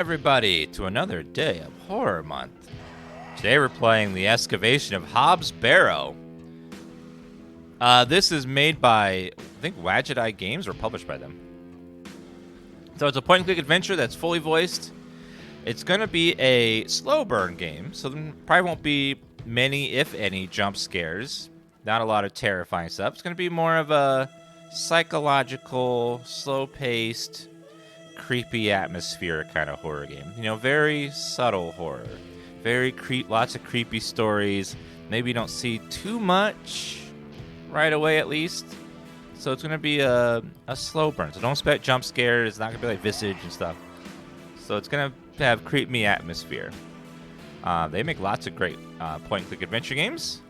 Everybody to another day of Horror Month. Today we're playing the Excavation of Hobbs Barrow. This is made by, I think, Wadget Eye Games, or published by them. So it's a point-and-click adventure that's fully voiced. It's going to be a slow burn game, so there probably won't be many, if any, jump scares. Not a lot of terrifying stuff. It's going to be more of a psychological, slow-paced, creepy atmosphere kind of horror game. You know, very subtle horror. Lots of creepy stories. Maybe you don't see too much right away, at least. So it's going to be a slow burn. So don't expect jump scares. It's not going to be like Visage and stuff. So it's going to have creepy atmosphere. They make lots of great point-and-click adventure games.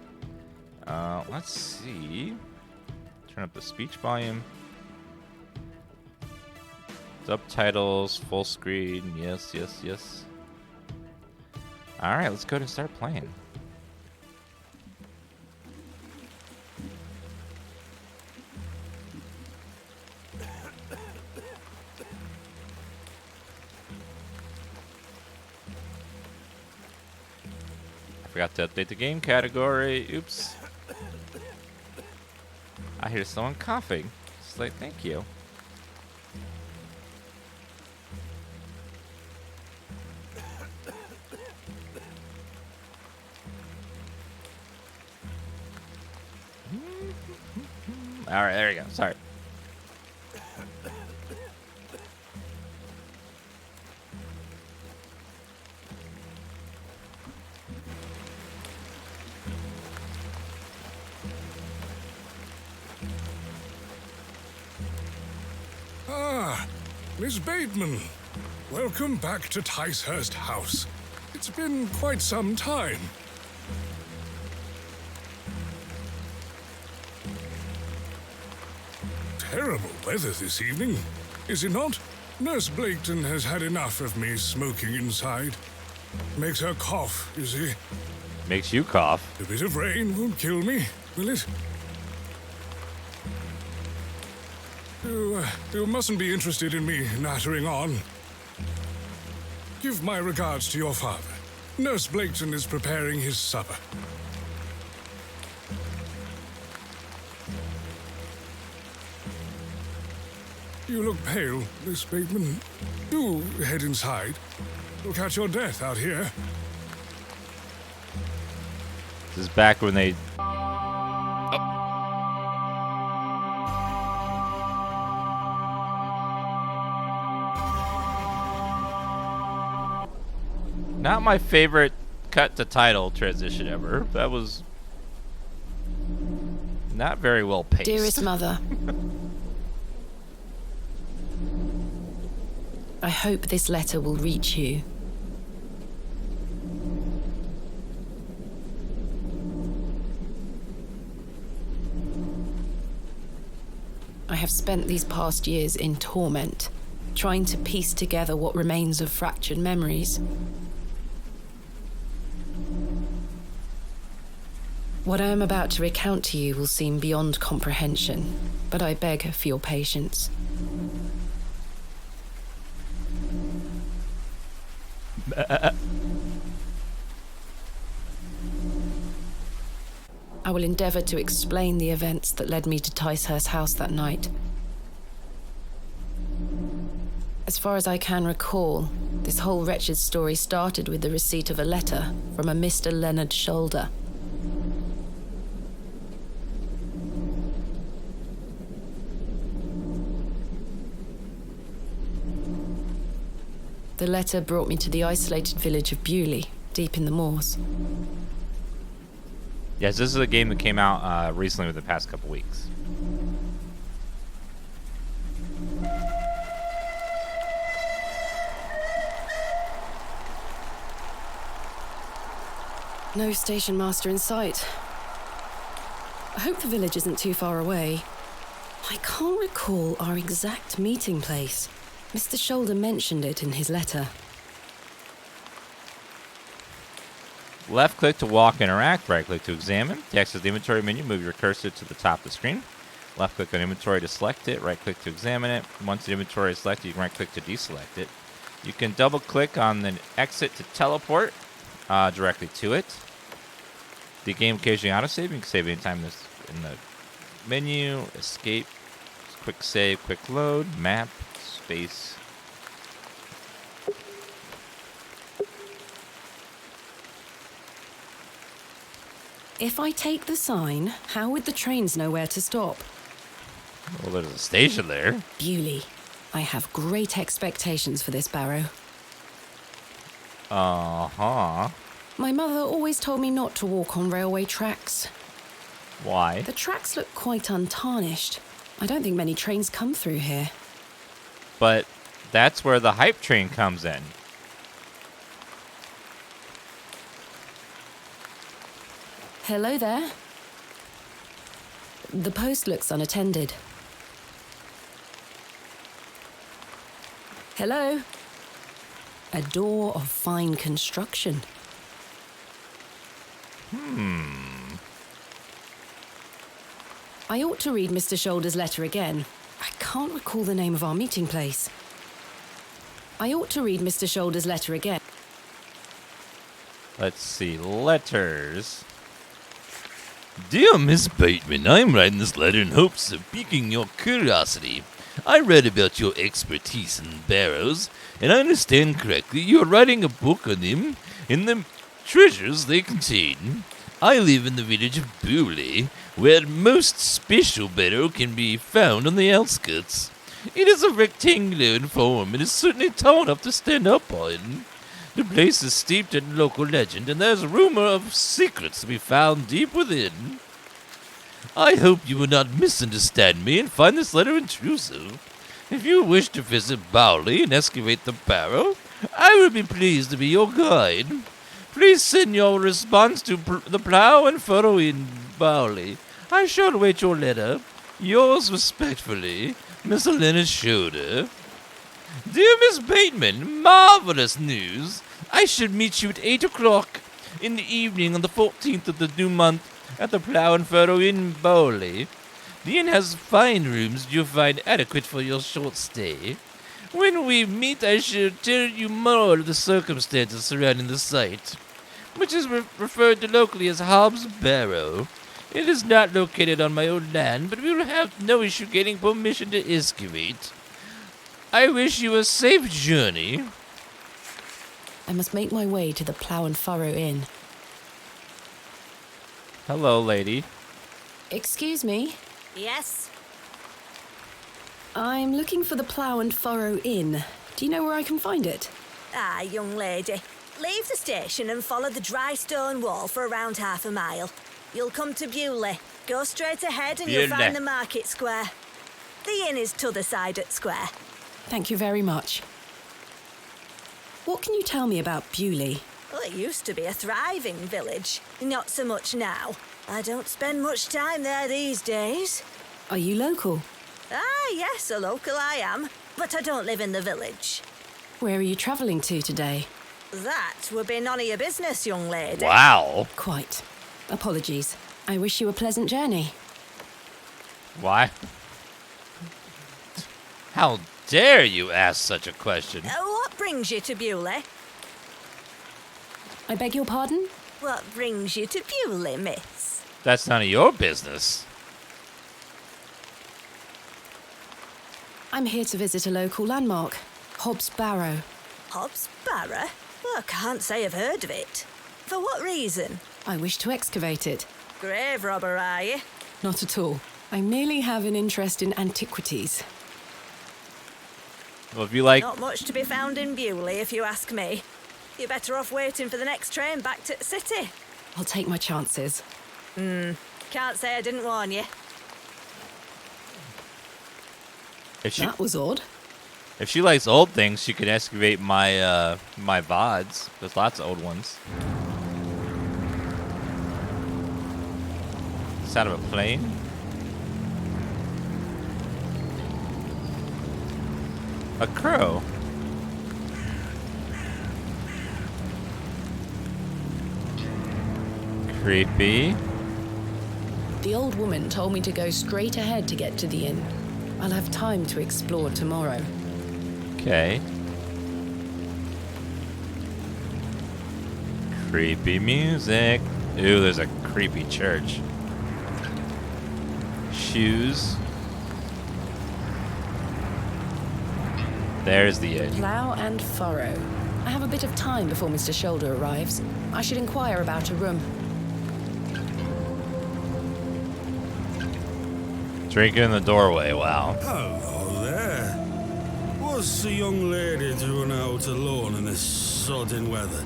Let's see. Turn up the speech volume. Subtitles, full screen, yes. Alright, let's go ahead and start playing. I forgot to update the game category. Oops. I hear someone coughing. It's like, thank you. All right, there you go. Sorry. Ah, Miss Bateman. Welcome back to Ticehurst House. It's been quite some time. Terrible weather this evening, is it not? Nurse Blaketon has had enough of me smoking inside. Makes her cough, you see. Makes you cough. A bit of rain won't kill me, will it? You mustn't be interested in me nattering on. Give my regards to your father. Nurse Blaketon is preparing his supper. You look pale, Miss Bateman. Do head inside. You'll catch your death out here. This is back when they... Not my favorite cut to title transition ever. That was not very well paced. Dearest mother, I hope this letter will reach you. I have spent these past years in torment, trying to piece together what remains of fractured memories. What I am about to recount to you will seem beyond comprehension, but I beg for your patience. I will endeavour to explain the events that led me to Ticehurst House that night. As far as I can recall, this whole wretched story started with the receipt of a letter from a Mr. Leonard Shoulder. The letter brought me to the isolated village of Bewley, deep in the moors. Yes, this is a game that came out recently within the past couple weeks. No station master in sight. I hope the village isn't too far away. I can't recall our exact meeting place. Mr. Shoulder mentioned it in his letter. Left click to walk, interact. Right click to examine. To access the inventory menu, move your cursor to the top of the screen. Left click on inventory to select it. Right click to examine it. Once the inventory is selected, you can right click to deselect it. You can double-click on the exit to teleport directly to it. The game occasionally autosave. You can save anytime in the menu. Escape. Quick save, quick load. Map. Space. If I take the sign, how would the trains know where to stop? Well, there's a station there. Bewley. I have great expectations for this Barrow. Uh-huh. My mother always told me not to walk on railway tracks. Why? The tracks look quite untarnished. I don't think many trains come through here. But that's where the hype train comes in. Hello there. The post looks unattended. Hello. A door of fine construction. I ought to read Mr. Shoulder's letter again. I can't recall the name of our meeting place. I ought to read Mr. Shoulder's letter again. Let's see. Letters. Dear Miss Bateman, I'm writing this letter in hopes of piquing your curiosity. I read about your expertise in barrows, and I understand correctly you're writing a book on them and the treasures they contain. I live in the village of Bewley, where most special barrow can be found on the outskirts. It is a rectangular in form and is certainly tall enough to stand up on. The place is steeped in local legend, and there's a rumor of secrets to be found deep within. I hope you will not misunderstand me and find this letter intrusive. If you wish to visit Bewley and excavate the Barrow, I will be pleased to be your guide. Please send your response to the Plow and Furrow in Bewley. I shall await your letter. Yours respectfully, Miss Elena Shoulder. Dear Miss Bateman, marvelous news. I should meet you at 8 o'clock in the evening on the 14th of the new month at the Plow and Furrow in Bewley. The inn has fine rooms you'll find adequate for your short stay. When we meet, I shall tell you more of the circumstances surrounding the site, which is referred to locally as Hobbs Barrow. It is not located on my own land, but we will have no issue getting permission to excavate. I wish you a safe journey. I must make my way to the Plow and Furrow Inn. Hello, lady. Excuse me? Yes? I'm looking for the Plow and Furrow Inn. Do you know where I can find it? Ah, young lady. Leave the station and follow the dry stone wall for around half a mile. You'll come to Bewley. Go straight ahead and you'll Bewley. find the market square. The inn is t'other side at square. Thank you very much. What can you tell me about Bewley? Well, it used to be a thriving village. Not so much now. I don't spend much time there these days. Are you local? Ah, yes, a local I am. But I don't live in the village. Where are you travelling to today? That would be none of your business, young lady. Wow. Quite. Apologies. I wish you a pleasant journey. Why? How dare you ask such a question? What brings you to Bewley? I beg your pardon? What brings you to Bewley, miss? That's none of your business. I'm here to visit a local landmark, Hobbs Barrow. Hobbs Barrow? Well, I can't say I've heard of it. For what reason? I wish to excavate it. Grave robber, are you? Not at all. I merely have an interest in antiquities. Well, if you like... Not much to be found in Bewley, if you ask me. You're better off waiting for the next train back to the city. I'll take my chances. Can't say I didn't warn you. That was odd. If she likes old things, she could excavate my my VODs. There's lots of old ones. It's out of a plane. A crow. Creepy. The old woman told me to go straight ahead to get to the inn. I'll have time to explore tomorrow. Okay. Creepy music. Ooh, there's a creepy church. Shoes. There's the inn. Plow and Furrow. I have a bit of time before Mr. Shoulder arrives. I should inquire about a room. Drinking in the doorway, wow. Hello there. What's the young lady doing out alone in this sodding weather?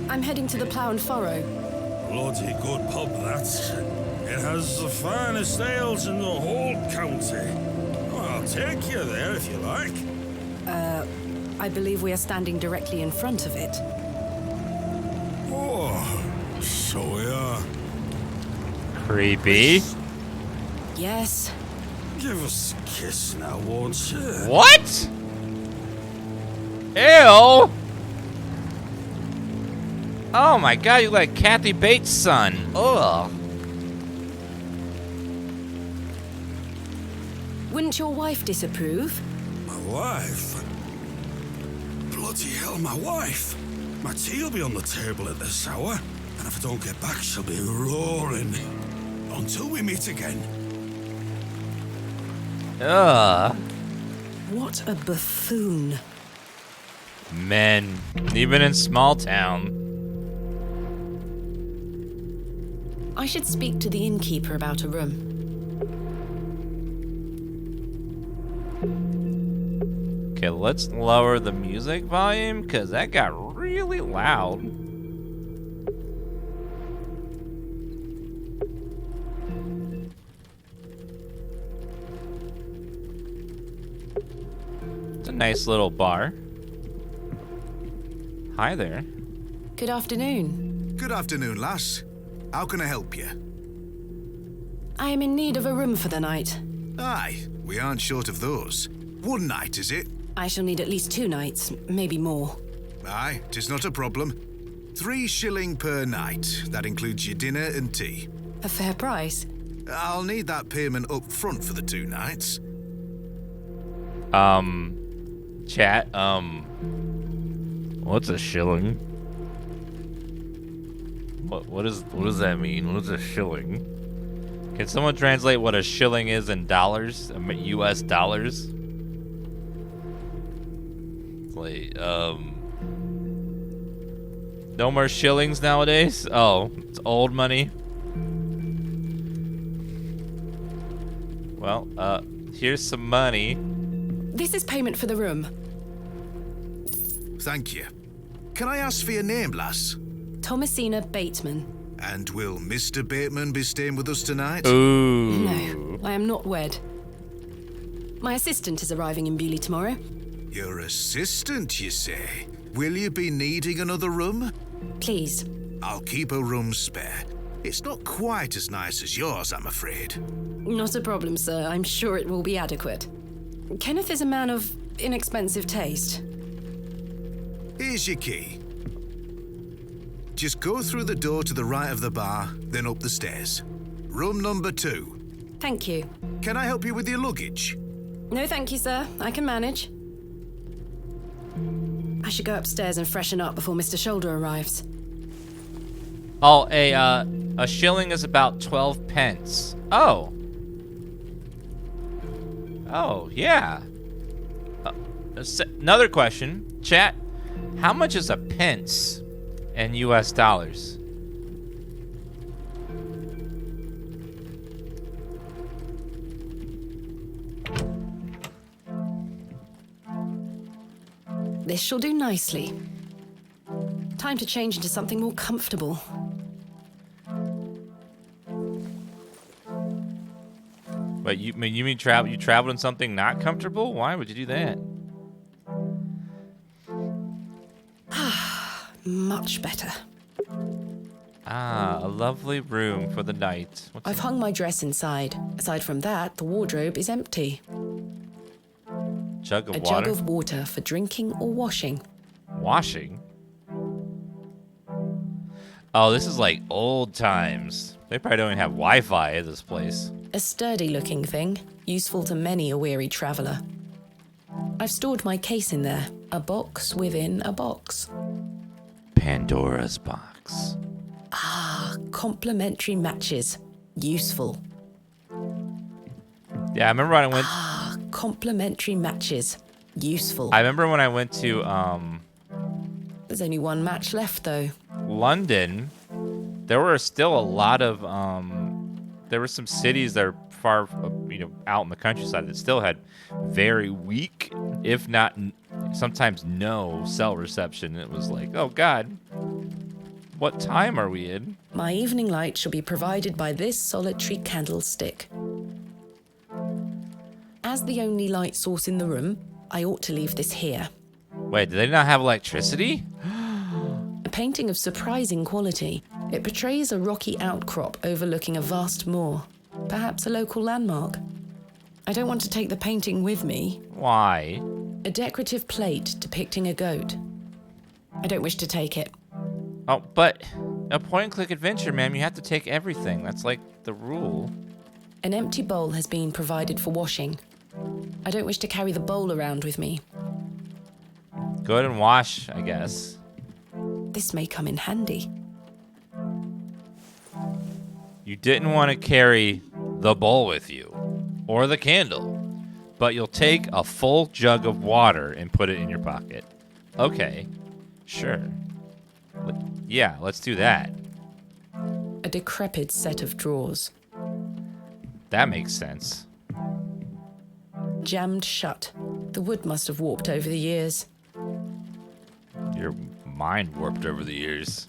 I'm heading to the Plow and Furrow. Bloody good pub, that. It has the finest ales in the whole county. Oh, I'll take you there if you like. I believe we are standing directly in front of it. Oh, so we are. Creepy. Yes. Give us a kiss now, won't you? What? Ew. Oh my god, you like Kathy Bates' son. Ugh. Wouldn't your wife disapprove? My wife? Bloody hell, my wife. My tea'll be on the table at this hour, and if I don't get back, she'll be roaring. Until we meet again. Ugh. What a buffoon. Men, even in small town. I should speak to the innkeeper about a room. Okay, let's lower the music volume, because that got really loud. It's a nice little bar. Hi there. Good afternoon. Good afternoon, lass. How can I help you? I am in need of a room for the night. Aye, we aren't short of those. One night, is it? I shall need at least 2 nights, maybe more. Aye, 'tis not a problem. 3 shilling per night. That includes your dinner and tea. A fair price. I'll need that payment up front for the 2 nights. Chat, what's a shilling? What does that mean? What is a shilling? Can someone translate what a shilling is in dollars? I mean, US dollars? It's like, no more shillings nowadays? Oh, it's old money. Well, here's some money. This is payment for the room. Thank you. Can I ask for your name, lass? Thomasina Bateman. And will Mr. Bateman be staying with us tonight? Ooh. No, I am not wed. My assistant is arriving in Bewley tomorrow. Your assistant, you say? Will you be needing another room? Please. I'll keep a room spare. It's not quite as nice as yours, I'm afraid. Not a problem, sir. I'm sure it will be adequate. Kenneth is a man of inexpensive taste. Here's your key. Just go through the door to the right of the bar, then up the stairs. Room number 2. Thank you. Can I help you with your luggage? No, thank you, sir. I can manage. I should go upstairs and freshen up before Mr. Shoulder arrives. Oh, a shilling is about 12 pence. Oh. Oh, yeah. Another question. Chat, how much is a pence in US dollars? This shall do nicely. Time to change into something more comfortable. But you mean you traveled in something not comfortable? Why would you do that? Much better. Ah, a lovely room for the night. What's I've hung my dress inside. Aside from that, the wardrobe is empty. jug of A water? jug of water for drinking or washing. Washing? Oh, this is like old times. They probably don't even have Wi-Fi at this place. A sturdy-looking thing, useful to many a weary traveller. I've stored my case in there. A box within a box. Pandora's box. Complementary matches. Useful. Yeah, I remember when I went. Complementary matches. Useful. I remember when I went to There's only one match left, though. London. There were still a lot of there were some cities that are far, out in the countryside that still had very weak, if not sometimes no, cell reception. It was like, oh God, what time are we in? My evening light shall be provided by this solitary candlestick. As the only light source in the room, I ought to leave this here. Wait, do they not have electricity? A painting of surprising quality. It portrays a rocky outcrop overlooking a vast moor, perhaps a local landmark. I don't want to take the painting with me. Why? A decorative plate depicting a goat. I don't wish to take it. Oh, but a point-and-click adventure, ma'am. You have to take everything. That's like the rule. An empty bowl has been provided for washing. I don't wish to carry the bowl around with me. Go ahead and wash, I guess. This may come in handy. You didn't want to carry the bowl with you, or the candle, but you'll take a full jug of water and put it in your pocket. Okay, sure. Yeah, let's do that. A decrepit set of drawers. That makes sense. Jammed shut. The wood must have warped over the years. Your mind warped over the years.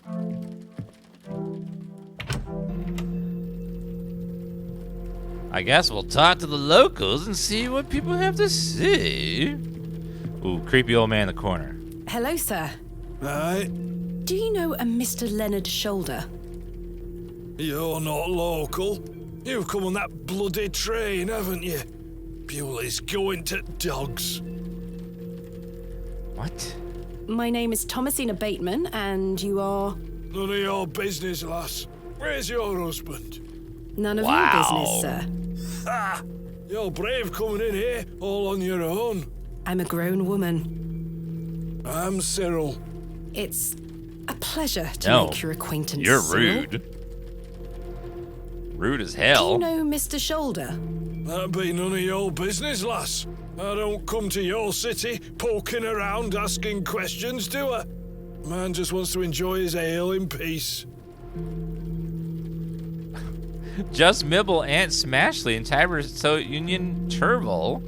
I guess we'll talk to the locals and see what people have to say. Ooh, creepy old man in the corner. Hello, sir. Right? Do you know a Mr. Leonard Shoulder? You're not local. You've come on that bloody train, haven't you? Bewley's going to dogs. What? My name is Thomasina Bateman, and you are... None of your business, lass. Where's your husband? None of Wow. your business, sir. Ha! You're brave coming in here all on your own. I'm a grown woman. I'm Cyril. It's a pleasure to No, make your acquaintance. you're Cyril. rude. Rude as Do hell. you know Mr. Shoulder? That'd be none of your business, lass. I don't come to your city poking around asking questions, do I? Man just wants to enjoy his ale in peace. Just Mibble, Aunt Smashley, and Tiber So Union Turville.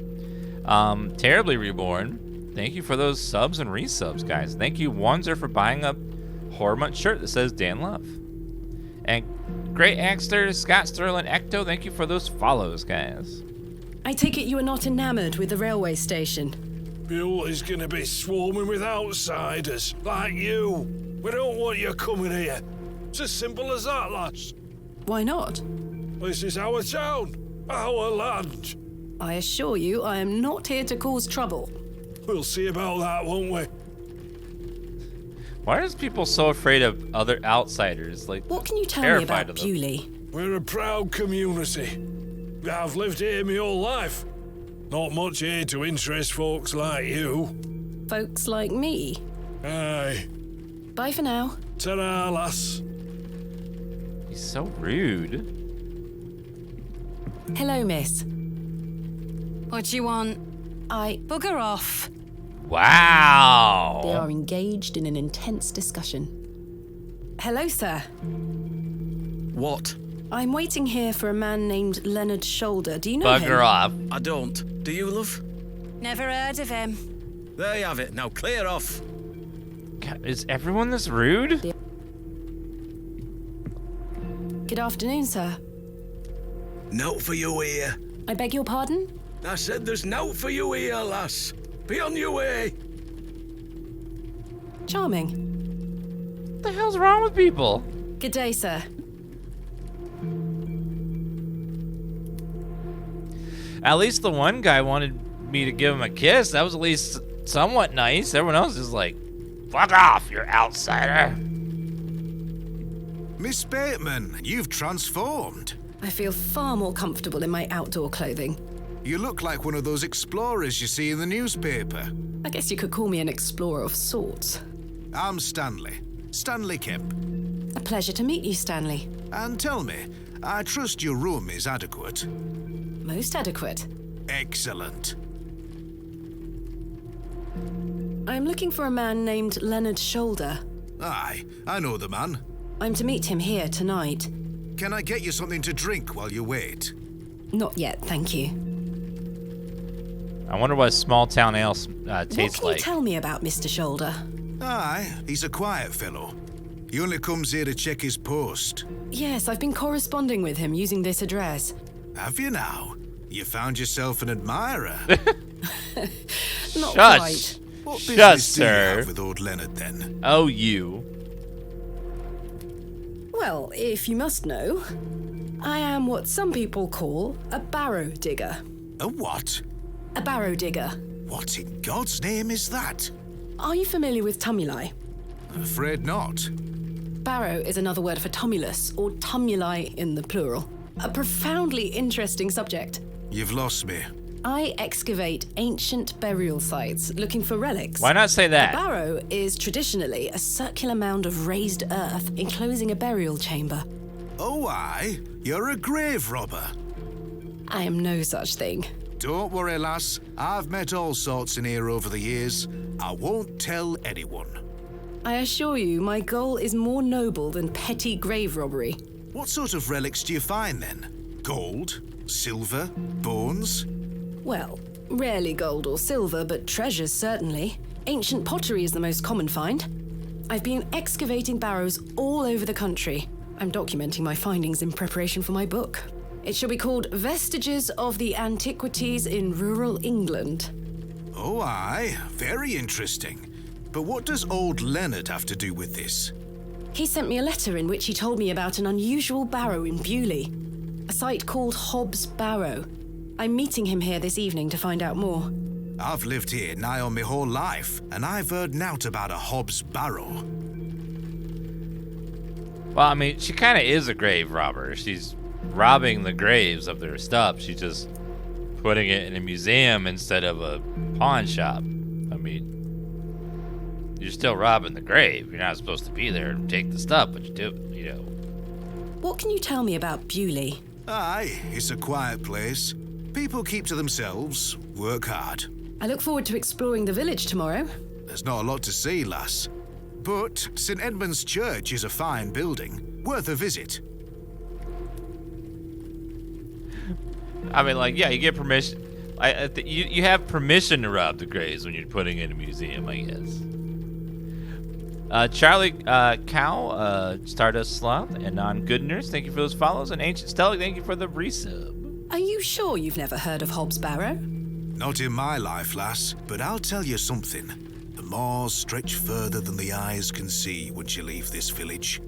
Terribly Reborn. Thank you for those subs and resubs, guys. Thank you, Wanzer, for buying a Hormont shirt that says Dan Love. And Great Axter, Scott Sterling, Ecto, thank you for those follows, guys. I take it you are not enamored with the railway station. Bewley's gonna be swarming with outsiders, like you. We don't want you coming here. It's as simple as that, lass. Why not? This is our town, our land. I assure you, I am not here to cause trouble. We'll see about that, won't we? Why are people so afraid of other outsiders? Like, What can you tell me terrified about of them. Bewley? We're a proud community. I've lived here my whole life. Not much here to interest folks like you. Folks like me. Aye. Bye for now. Ta-ra, lass. He's so rude. Hello, miss. What you want? Bugger off. They Wow. are engaged in an intense discussion. Hello, sir. What? I'm waiting here for a man named Leonard Shoulder. Do you know him? Bugger off. I don't. Do you, love? Never heard of him. There you have it. Now clear off. God, is everyone this rude? Good afternoon, sir. Note for you here. I beg your pardon? I said there's note for you here, lass. Be on your way. Charming. What the hell's wrong with people? Good day, sir. At least the one guy wanted me to give him a kiss. That was at least somewhat nice. Everyone else is like, fuck off, you outsider. Miss Bateman, you've transformed. I feel far more comfortable in my outdoor clothing. You look like one of those explorers you see in the newspaper. I guess you could call me an explorer of sorts. I'm Stanley. Stanley Kemp. A pleasure to meet you, Stanley. And tell me, I trust your room is adequate. Most adequate. Excellent. I'm looking for a man named Leonard Shoulder. Aye, I know the man. I'm to meet him here tonight. Can I get you something to drink while you wait? Not yet, thank you. I wonder what a small town ale tastes What can like. you tell me about Mr. Shoulder? Aye, he's a quiet fellow. He only comes here to check his post. Yes, I've been corresponding with him using this address. Have you now? You found yourself an admirer. Not Shush. quite. What Shush, business do you sir. have with old Leonard then? Oh, you. Well, if you must know, I am what some people call a barrow digger. A what? A barrow digger. What in God's name is that? Are you familiar with tumuli? Afraid not. Barrow is another word for tumulus, or tumuli in the plural. A profoundly interesting subject. You've lost me. I excavate ancient burial sites looking for relics. Why not say A that? barrow is traditionally a circular mound of raised earth enclosing a burial chamber. Oh, aye. You're a grave robber. I am no such thing. Don't worry, lass. I've met all sorts in here over the years. I won't tell anyone. I assure you, my goal is more noble than petty grave robbery. What sort of relics do you find then? Gold? Silver? Bones? Well, rarely gold or silver, but treasures certainly. Ancient pottery is the most common find. I've been excavating barrows all over the country. I'm documenting my findings in preparation for my book. It shall be called Vestiges of the Antiquities in Rural England. Oh, aye. Very interesting. But what does old Leonard have to do with this? He sent me a letter in which he told me about an unusual barrow in Bewley, a site called Hobbs Barrow. I'm meeting him here this evening to find out more. I've lived here nigh on my whole life, and I've heard nowt about a Hobbs Barrow. Well, I mean, she kind of is a grave robber. She's robbing the graves of their stuff. She's just putting it in a museum instead of a pawn shop. I mean, you're still robbing the grave. You're not supposed to be there and take the stuff, but you do, you know. What can you tell me about Bewley? Aye, it's a quiet place. People keep to themselves, work hard. I look forward to exploring the village tomorrow. There's not a lot to see, lass. But St. Edmund's Church is a fine building, worth a visit. I mean, like, yeah, you get permission. You have permission to rob the graves when you're putting it in a museum, I guess. Charlie Cow, Stardust Sloth, and Non Goodness, thank you for those follows. And Ancient Stella, thank you for the resub. Are you sure you've never heard of Hobbs Barrow? Not in my life, lass, but I'll tell you something. The moors stretch further than the eyes can see once you leave this village.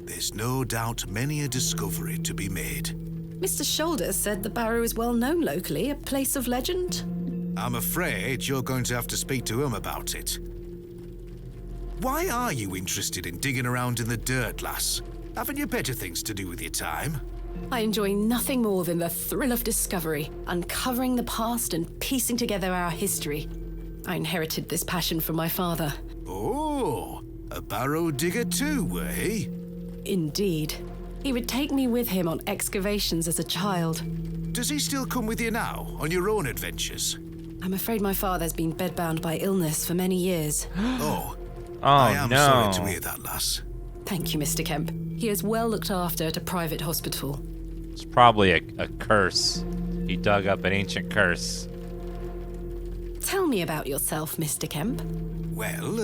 There's no doubt many a discovery to be made. Mr. Shoulder said the barrow is well known locally, a place of legend. I'm afraid you're going to have to speak to him about it. Why are you interested in digging around in the dirt, lass? Haven't you better things to do with your time? I enjoy nothing more than the thrill of discovery, uncovering the past and piecing together our history. I inherited this passion from my father. Oh, a barrow digger too, eh? Indeed. He would take me with him on excavations as a child. Does he still come with you now, on your own adventures? I'm afraid my father's been bedbound by illness for many years. Oh, Oh, I am no. sorry to hear that, lass. Thank you, Mr. Kemp. He is well looked after at a private hospital. It's probably a curse. He dug up an ancient curse. Tell me about yourself, Mr. Kemp. Well,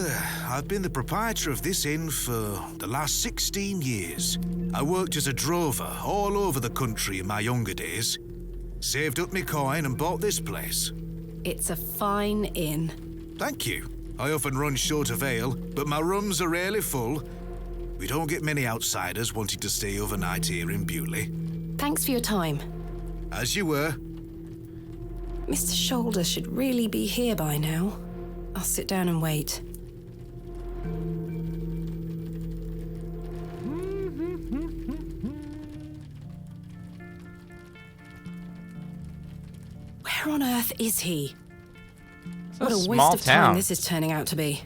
I've been the proprietor of this inn for the last 16 years. I worked as a drover all over the country in my younger days. Saved up my coin and bought this place. It's a fine inn. Thank you. I often run short of ale, but my rooms are rarely full. We don't get many outsiders wanting to stay overnight here in Bewley. Thanks for your time. As you were. Mr. Shoulder should really be here by now. I'll sit down and wait. Where on earth is he? It's What a waste small of time town. this is turning out to be.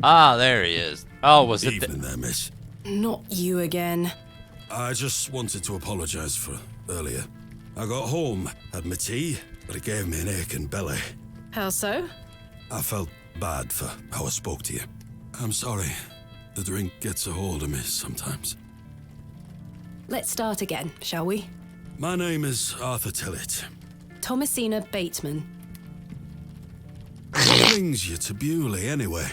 Ah, there he is. Oh, was it Evening there, miss. Not you again. I just wanted to apologise for earlier. I got home, had my tea, but it gave me an aching belly. How so? I felt bad for how I spoke to you. I'm sorry. The drink gets a hold of me sometimes. Let's start again, shall we? My name is Arthur Tillett. Thomasina Bateman. What brings you to Bewley, anyway?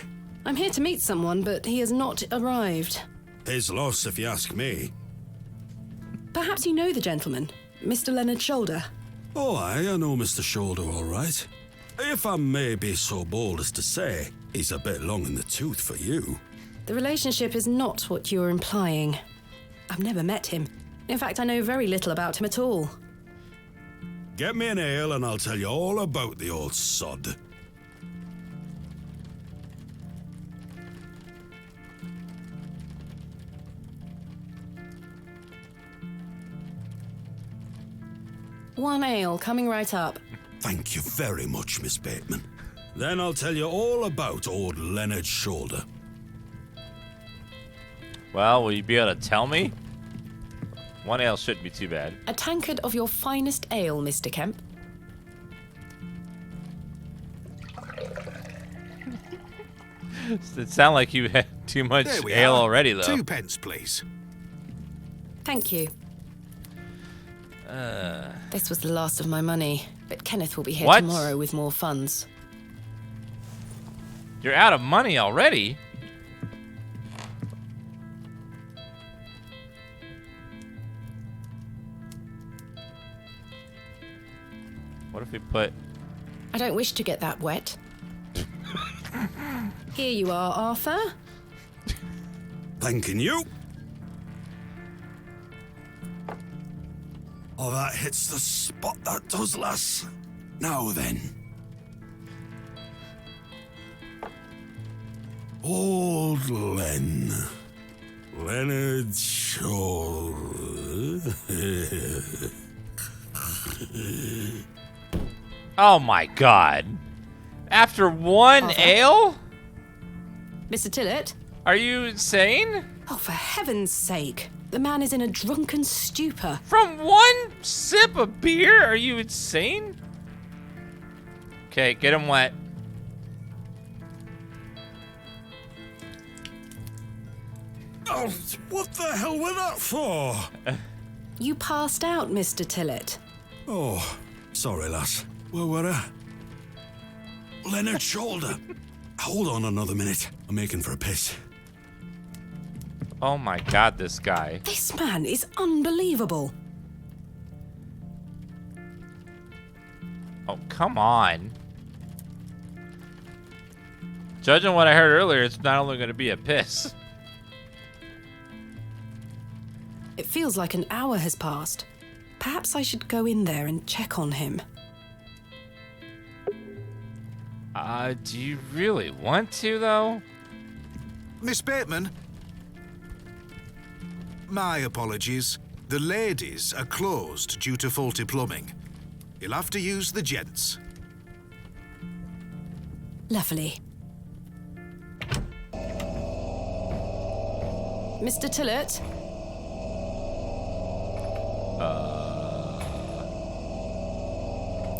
I'm here to meet someone, but he has not arrived. His loss, if you ask me. Perhaps you know the gentleman, Mr. Leonard Shoulder. Oh, I know Mr. Shoulder all right. If I may be so bold as to say, he's a bit long in the tooth for you. The relationship is not what you're implying. I've never met him. In fact, I know very little about him at all. Get me an ale and I'll tell you all about the old sod. One ale, coming right up. Thank you very much, Miss Bateman. Then I'll tell you all about old Leonard Shoulder. Well, will you be able to tell me? One ale shouldn't be too bad. A tankard of your finest ale, Mr. Kemp. It sounded like you had too much There we ale are. already, though. 2 pence, please. Thank you. This was the last of my money, but Kenneth will be here What? tomorrow with more funds. You're out of money already? What if we put... I don't wish to get that wet. Here you are, Arthur. Thanking you. Oh, that hits the spot, that does, lass. Now then. Old Leonard Shoulder. Oh my god. After one Arthur? ale? Mr. Tillett? Are you insane? Oh, for heaven's sake. The man is in a drunken stupor. From one sip of beer? Are you insane? Okay, get him wet. Oh, what the hell was that for? You passed out, Mr. Tillett. Oh, sorry, lass. Where were I? Leonard Shoulder. Hold on another minute. I'm making for a piss. Oh my god, this guy. This man is unbelievable. Oh, come on. Judging what I heard earlier, it's not only going to be a piss. It feels like an hour has passed. Perhaps I should go in there and check on him. Do you really want to, though? Miss Bateman? My apologies. The ladies are closed due to faulty plumbing. You'll have to use the gents. Lovely. Mr. Tillett?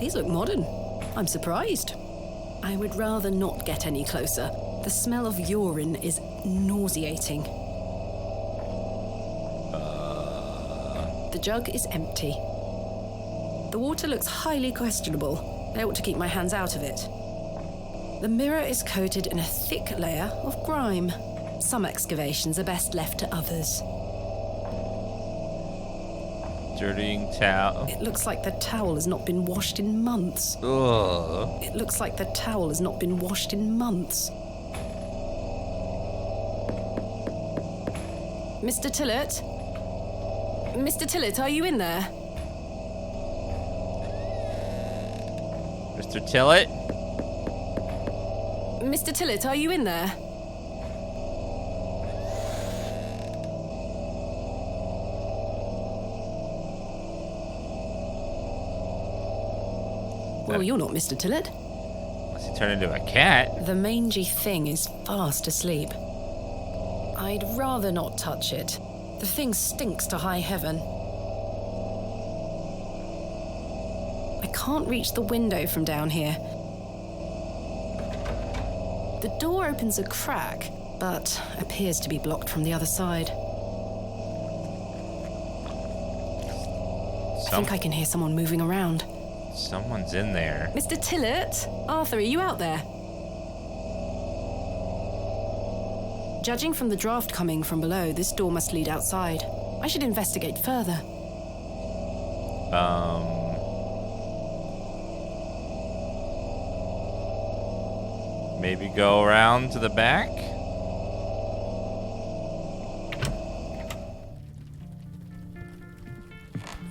These look modern. I'm surprised. I would rather not get any closer. The smell of urine is nauseating. The jug is empty. The water looks highly questionable. I ought to keep my hands out of it. The mirror is coated in a thick layer of grime. Some excavations are best left to others. Dirtying towel. It looks like the towel has not been washed in months. Ugh. It looks like the towel has not been washed in months. Mr. Tillett? Mr. Tillett, are you in there? Mr. Tillett? Mr. Tillett, are you in there? Well, you're not Mr. Tillett. Unless he turned into a cat. The mangy thing is fast asleep. I'd rather not touch it. The thing stinks to high heaven. I can't reach the window from down here. The door opens a crack, but appears to be blocked from the other side. I think I can hear someone moving around. Someone's in there. Mr. Tillett? Arthur, are you out there? Judging from the draft coming from below, this door must lead outside. I should investigate further. Maybe go around to the back?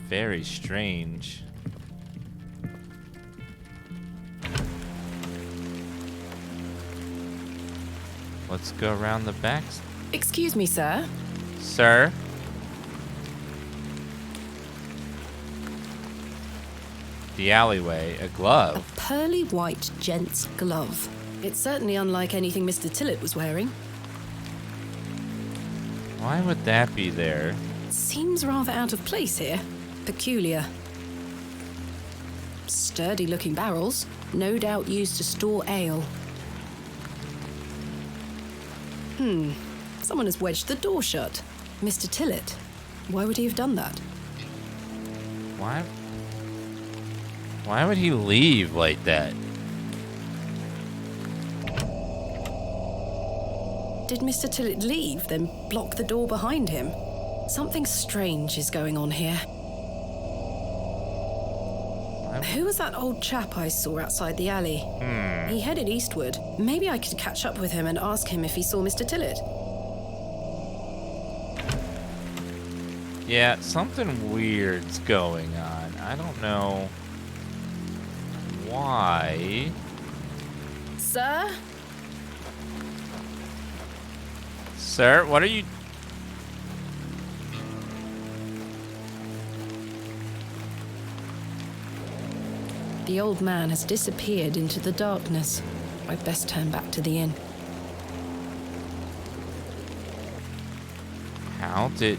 Very strange. Let's go around the back. Excuse me, sir. Sir? The alleyway, a glove. A pearly white gent's glove. It's certainly unlike anything Mr. Tillett was wearing. Why would that be there? Seems rather out of place here. Peculiar. Sturdy-looking barrels, no doubt used to store ale. Someone has wedged the door shut. Mr. Tillett, why would he have done that? Why would he leave like that? Did Mr. Tillett leave, then block the door behind him? Something strange is going on here. Who was that old chap I saw outside the alley? He headed eastward. Maybe I could catch up with him and ask him if he saw Mr. Tillett. Yeah, something weird's going on. I don't know why. Sir? Sir, what are you... The old man has disappeared into the darkness. I'd best turn back to the inn. How did...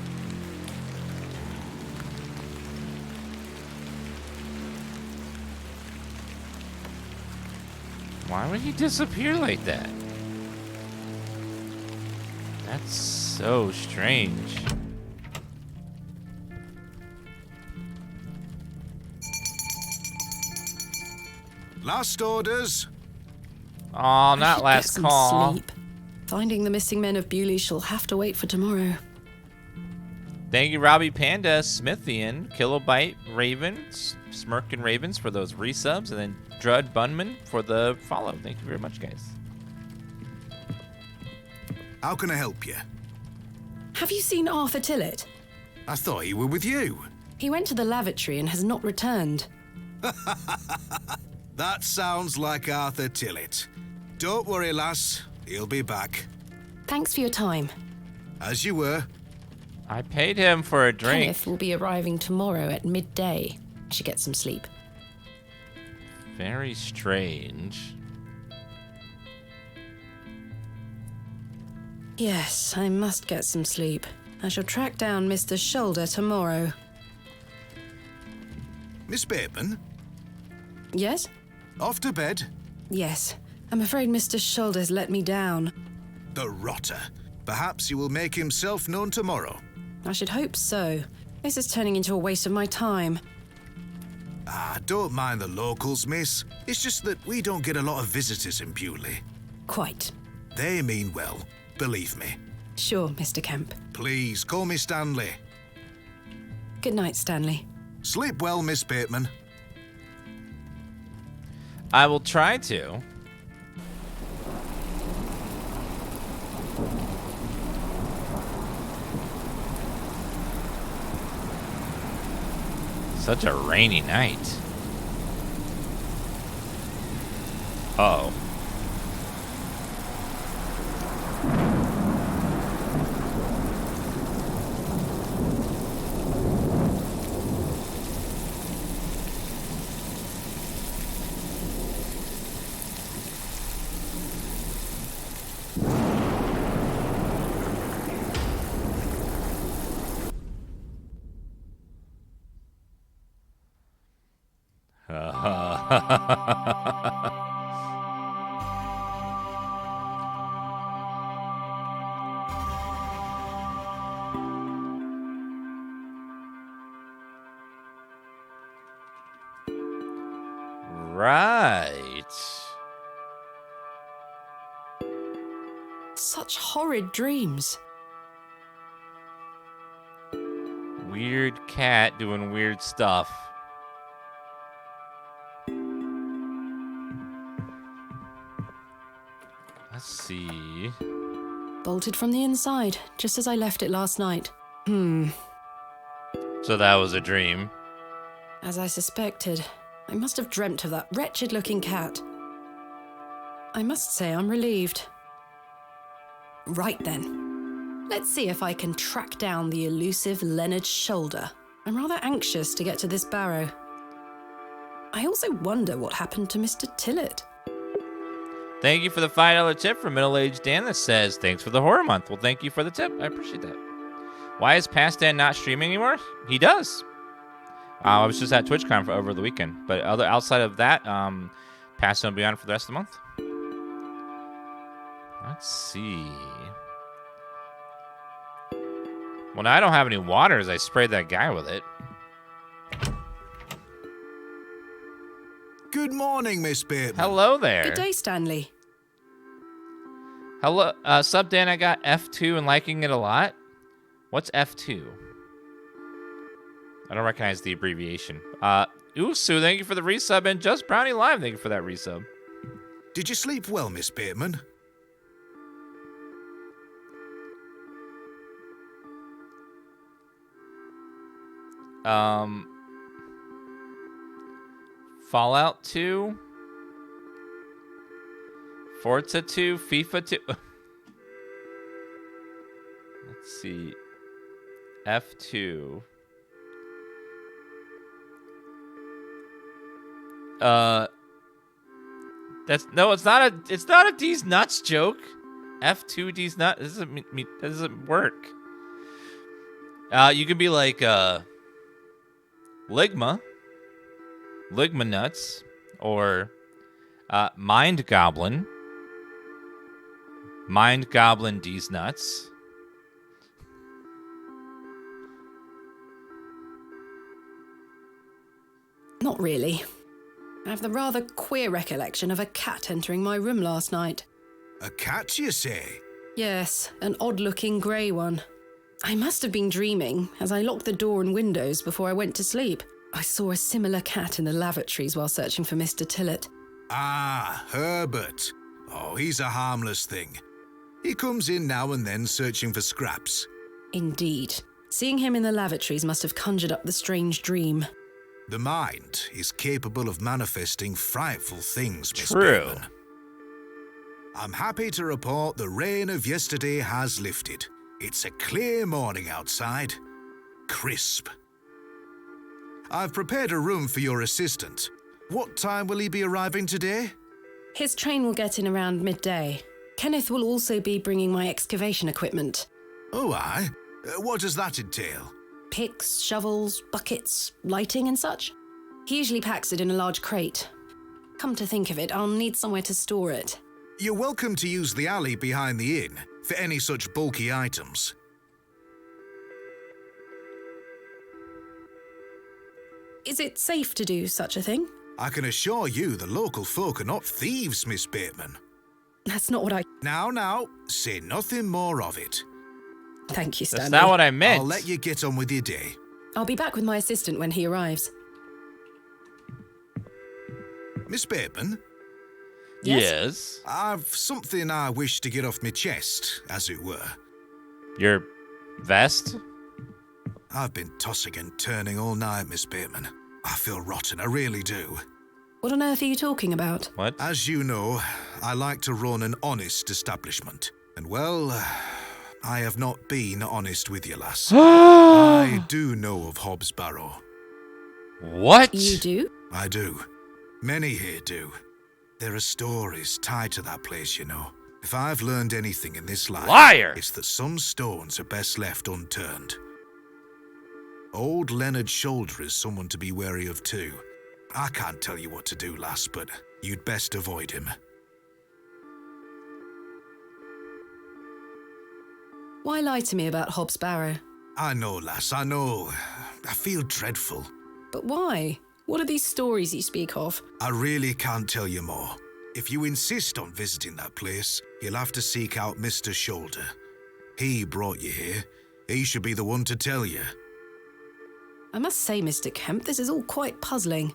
Why would he disappear like that? That's so strange. Last orders. Oh, I not should last get some call. sleep. Finding the missing men of Bewley shall have to wait for tomorrow. Thank you, Robbie Panda, Smithian, Kilobyte, Raven, Smirkin Ravens for those resubs, and then Drud Bunman for the follow. Thank you very much, guys. How can I help you? Have you seen Arthur Tillett? I thought you were with you. He went to the lavatory and has not returned. That sounds like Arthur Tillett. Don't worry, lass. He'll be back. Thanks for your time. As you were. I paid him for a drink. Kenneth will be arriving tomorrow at midday. I should get some sleep. Very strange. Yes, I must get some sleep. I shall track down Mr. Shoulder tomorrow. Miss Bateman, Yes? off to bed. Yes. I'm afraid Mr. Shoulder's let me down. The rotter. Perhaps he will make himself known tomorrow. I should hope so. This is turning into a waste of my time. Ah, don't mind the locals, miss. It's just that we don't get a lot of visitors in Bewley. Quite. They mean well, believe me. Sure, Mr. Kemp. Please, call me Stanley. Good night, Stanley. Sleep well, Miss Bateman. I will try to. Such a rainy night. Uh-oh. Right. Such horrid dreams. Weird cat doing weird stuff. Let's see. Bolted from the inside, just as I left it last night. So that was a dream. As I suspected, I must have dreamt of that wretched-looking cat. I must say I'm relieved. Right then. Let's see if I can track down the elusive Leonard Shoulder. I'm rather anxious to get to this Barrow. I also wonder what happened to Mr. Tillett. Thank you for the $5 tip from Middle-Aged Dan that says, thanks for the horror month. Well, thank you for the tip. I appreciate that. Why is Past Dan not streaming anymore? He does. I was just at TwitchCon over the weekend. But outside of that, Past Dan will be on for the rest of the month. Let's see. Well, now I don't have any water as I sprayed that guy with it. Good morning, Miss Bateman. Hello there. Good day, Stanley. Hello, sub Dan, I got F2 and liking it a lot. What's F2? I don't recognize the abbreviation. Usu, thank you for the resub, and Just Brownie Live, thank you for that resub. Did you sleep well, Miss Bateman? Fallout 2, Forza 2, FIFA 2. Let's see. F2. It's not a D's nuts joke. F2 D's nuts. That doesn't work. You can be like Ligma nuts, or Mind Goblin D's nuts. Not really. I have the rather queer recollection of a cat entering my room last night. A cat, you say? Yes, an odd-looking grey one. I must have been dreaming, as I locked the door and windows before I went to sleep. I saw a similar cat in the lavatories while searching for Mr. Tillett. Ah, Herbert. Oh, he's a harmless thing. He comes in now and then searching for scraps. Indeed. Seeing him in the lavatories must have conjured up the strange dream. The mind is capable of manifesting frightful things, Miss True. Bateman. I'm happy to report the rain of yesterday has lifted. It's a clear morning outside. Crisp. I've prepared a room for your assistant. What time will he be arriving today? His train will get in around midday. Kenneth will also be bringing my excavation equipment. Oh, aye. What does that entail? Picks, shovels, buckets, lighting and such. He usually packs it in a large crate. Come to think of it, I'll need somewhere to store it. You're welcome to use the alley behind the inn for any such bulky items. Is it safe to do such a thing? I can assure you the local folk are not thieves, Miss Bateman. That's not what I... Now, say nothing more of it. Thank you, Stanley. That's not what I meant. I'll let you get on with your day. I'll be back with my assistant when he arrives. Miss Bateman? Yes. I've something I wish to get off my chest, as it were. Your vest? I've been tossing and turning all night, Miss Bateman. I feel rotten, I really do. What on earth are you talking about? What? As you know, I like to run an honest establishment. And well, I have not been honest with you, lass. I do know of Hobbs Barrow. What? You do? I do. Many here do. There are stories tied to that place, you know. If I've learned anything in this life, Liar! It's that some stones are best left unturned. Old Leonard Shoulder is someone to be wary of too. I can't tell you what to do, lass, but you'd best avoid him. Why lie to me about Hobbs Barrow? I know, lass, I know. I feel dreadful. But why? What are these stories you speak of? I really can't tell you more. If you insist on visiting that place, you'll have to seek out Mr. Shoulder. He brought you here. He should be the one to tell you. I must say, Mr. Kemp, this is all quite puzzling.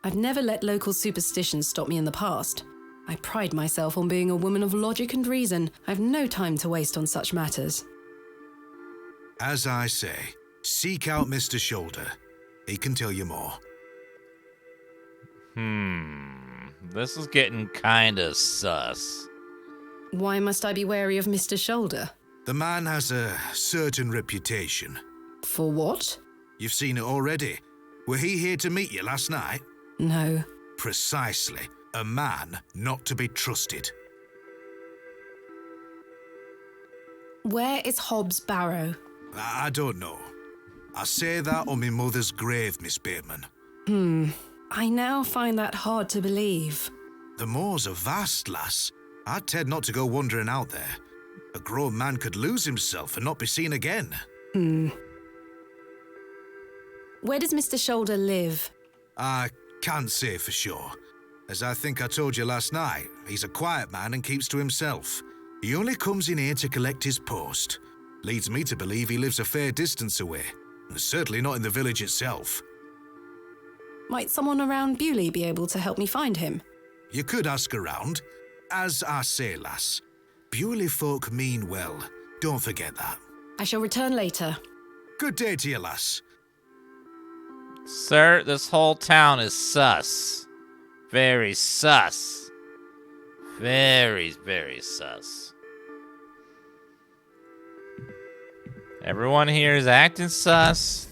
I've never let local superstitions stop me in the past. I pride myself on being a woman of logic and reason. I've no time to waste on such matters. As I say, seek out Mr. Shoulder. He can tell you more. This is getting kinda sus. Why must I be wary of Mr. Shoulder? The man has a certain reputation. For what? You've seen it already. Were he here to meet you last night? No. Precisely. A man not to be trusted. Where is Hobbs Barrow? I don't know. I say that on my mother's grave, Miss Bateman. I now find that hard to believe. The moors are vast, lass. I'd tend not to go wandering out there. A grown man could lose himself and not be seen again. Where does Mr. Shoulder live? I can't say for sure. As I think I told you last night, he's a quiet man and keeps to himself. He only comes in here to collect his post. Leads me to believe he lives a fair distance away. Certainly not in the village itself. Might someone around Bewley be able to help me find him? You could ask around. As I say, lass, Bewley folk mean well. Don't forget that. I shall return later. Good day to you, lass. Sir, this whole town is sus. Very sus. Very, very sus. Everyone here is acting sus.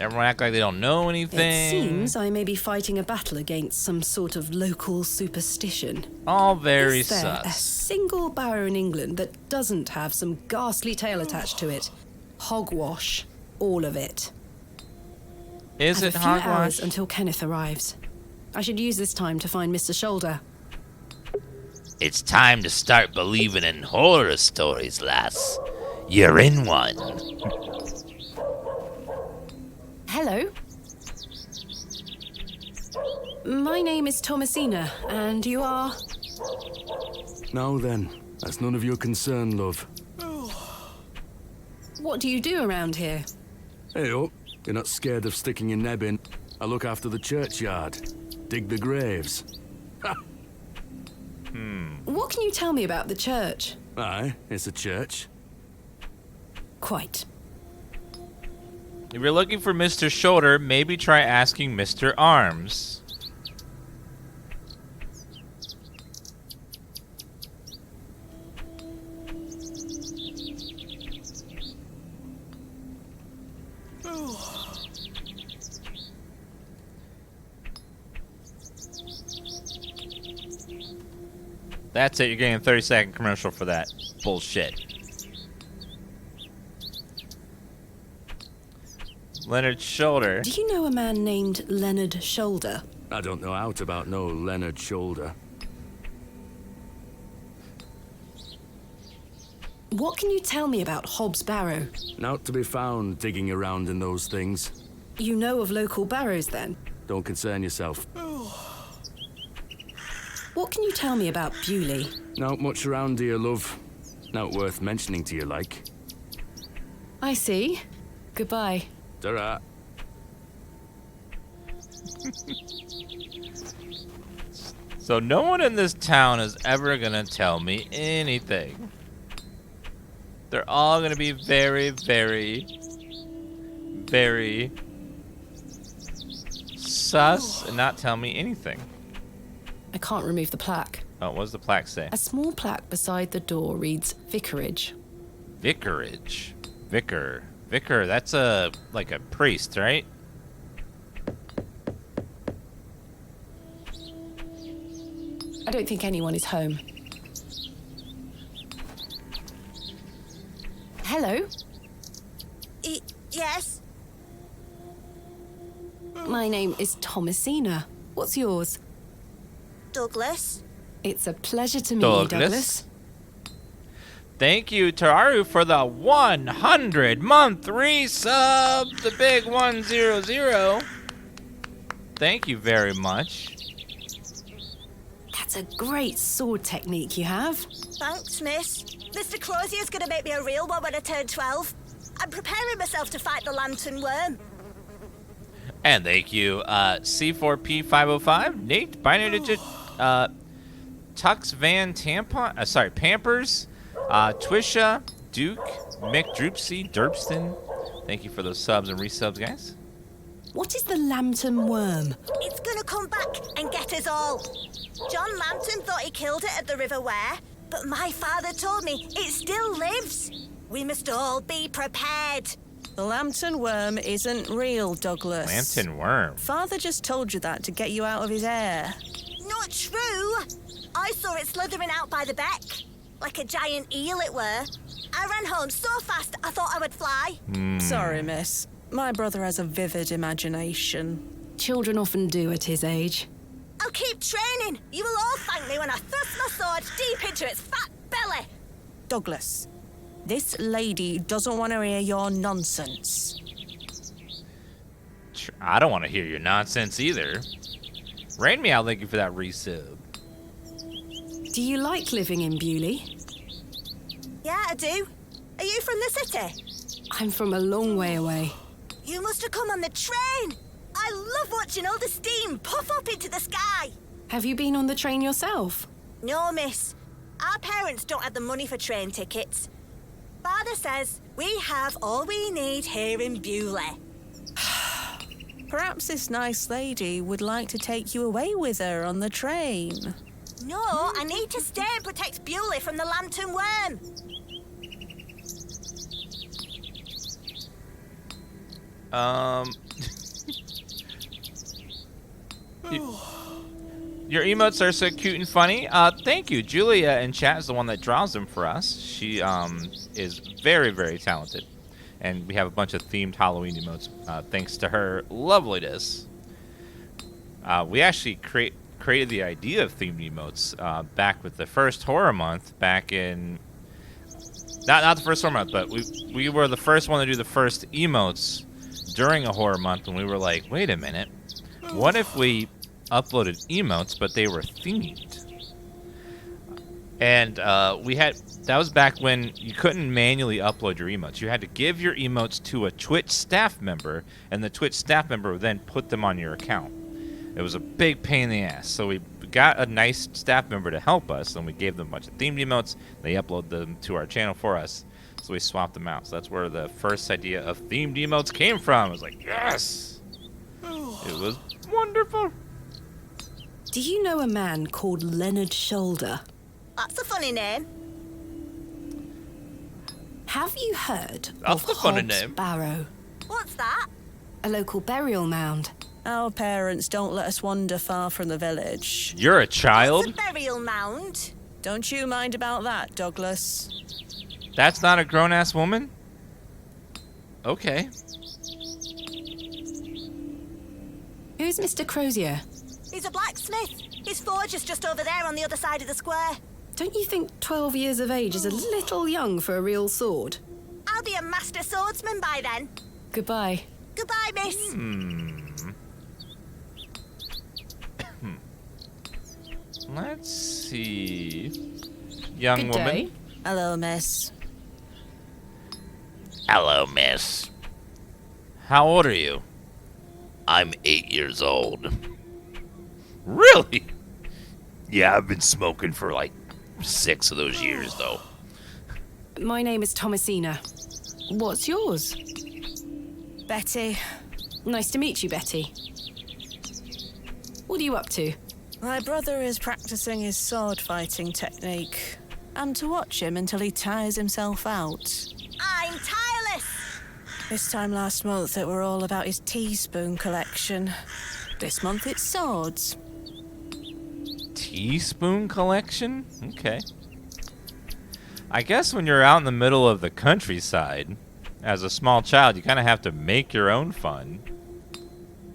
Everyone act like they don't know anything. It seems I may be fighting a battle against some sort of local superstition. All very Is there a sus. single barrow in England that doesn't have some ghastly tale attached to it? Hogwash. All of it. Is I it have a few hours hogwash? until Kenneth arrives. I should use this time to find Mr. Shoulder. It's time to start believing in horror stories, lass. You're in one. Hello. My name is Thomasina, and you are... Now then, that's none of your concern, love. What do you do around here? Hey up, you're not scared of sticking your neb in. I look after the churchyard. Dig the graves. What can you tell me about the church? Aye, it's a church. Quite. If you're looking for Mr. Shoulder, maybe try asking Mr. Arms. That's it, you're getting a 30-second commercial for that bullshit. Leonard Shoulder. Do you know a man named Leonard Shoulder? I don't know out about no Leonard Shoulder. What can you tell me about Hobbs Barrow? Not to be found digging around in those things. You know of local barrows, then? Don't concern yourself. What can you tell me about Bewley? Not much around here, love. Not worth mentioning to you, like. I see. Goodbye. Ta-ra. So no one in this town is ever gonna tell me anything. They're all gonna be very, very, very sus and not tell me anything. I can't remove the plaque. Oh, what does the plaque say? A small plaque beside the door reads Vicarage. Vicarage. Vicar. Vicar, that's a like a priest, right? I don't think anyone is home. Hello? Yes? My name is Thomasina. What's yours? Douglas. It's a pleasure to meet you, Douglas. Thank you, Tararu, for the 100-month resub. The big 100. Thank you very much. That's a great sword technique you have. Thanks, miss. Mr. Crozier's gonna make me a real one when I turn 12. I'm preparing myself to fight the lantern worm. And thank you, C4P505, Nate, Binary Digit, Tux Van Tampon, Pampers, Twisha, Duke, Mick Droopsy, Derpston. Thank you for those subs and resubs, guys. What is the lantern worm? It's gonna come back and get us all. John Lantern thought he killed it at the River Ware, but my father told me it still lives. We must all be prepared. The lantern worm isn't real, Douglas. Lantern worm? Father just told you that to get you out of his hair. Not true. I saw it slithering out by the beck. Like a giant eel it were. I ran home so fast I thought I would fly. Sorry, miss. My brother has a vivid imagination. Children often do at his age. I'll keep training. You will all thank me when I thrust my sword deep into its fat belly. Douglas, this lady doesn't want to hear your nonsense. I don't want to hear your nonsense either. Rain me out, thank you for that resub. Do you like living in Bewley? Yeah, I do. Are you from the city? I'm from a long way away. You must have come on the train. I love watching all the steam puff up into the sky. Have you been on the train yourself? No, miss. Our parents don't have the money for train tickets. Father says we have all we need here in Bewley. Perhaps this nice lady would like to take you away with her on the train. No, I need to stay and protect Bewley from the lantern worm. Your emotes are so cute and funny. Thank you. Julia in chat is the one that draws them for us. She is very, very talented. And we have a bunch of themed Halloween emotes thanks to her loveliness. We actually created the idea of themed emotes back with the first horror month back in... Not the first horror month, but we were the first one to do the first emotes during a horror month, and we were like, wait a minute. What if we uploaded emotes, but they were themed? And that was back when you couldn't manually upload your emotes. You had to give your emotes to a Twitch staff member, and the Twitch staff member would then put them on your account. It was a big pain in the ass. So we got a nice staff member to help us, and we gave them a bunch of themed emotes. They upload them to our channel for us. So we swapped them out. So that's where the first idea of themed emotes came from. I was like, yes! It was wonderful. Do you know a man called Leonard Shoulder? That's a funny name. Have you heard That's of the funny Hobbs name. Barrow? What's that? A local burial mound. Our parents don't let us wander far from the village. You're a child? It's a burial mound. Don't you mind about that, Douglas. That's not a grown-ass woman? Okay. Who's Mr. Crozier? He's a blacksmith. His forge is just over there on the other side of the square. Don't you think 12 years of age is a little young for a real sword? I'll be a master swordsman by then. Goodbye. Goodbye, miss. Let's see. Young Good woman. day. Hello, miss. Hello, miss. How old are you? I'm 8 years old. Really? Yeah, I've been smoking for like 6 of those years, though. My name is Thomasina. What's yours? Betty. Nice to meet you, Betty. What are you up to? My brother is practicing his sword fighting technique. I'm to watch him until he tires himself out. I'm tireless. This time last month it were all about his teaspoon collection. This month it's swords. Teaspoon collection? Okay. I guess when you're out in the middle of the countryside, as a small child, you kind of have to make your own fun.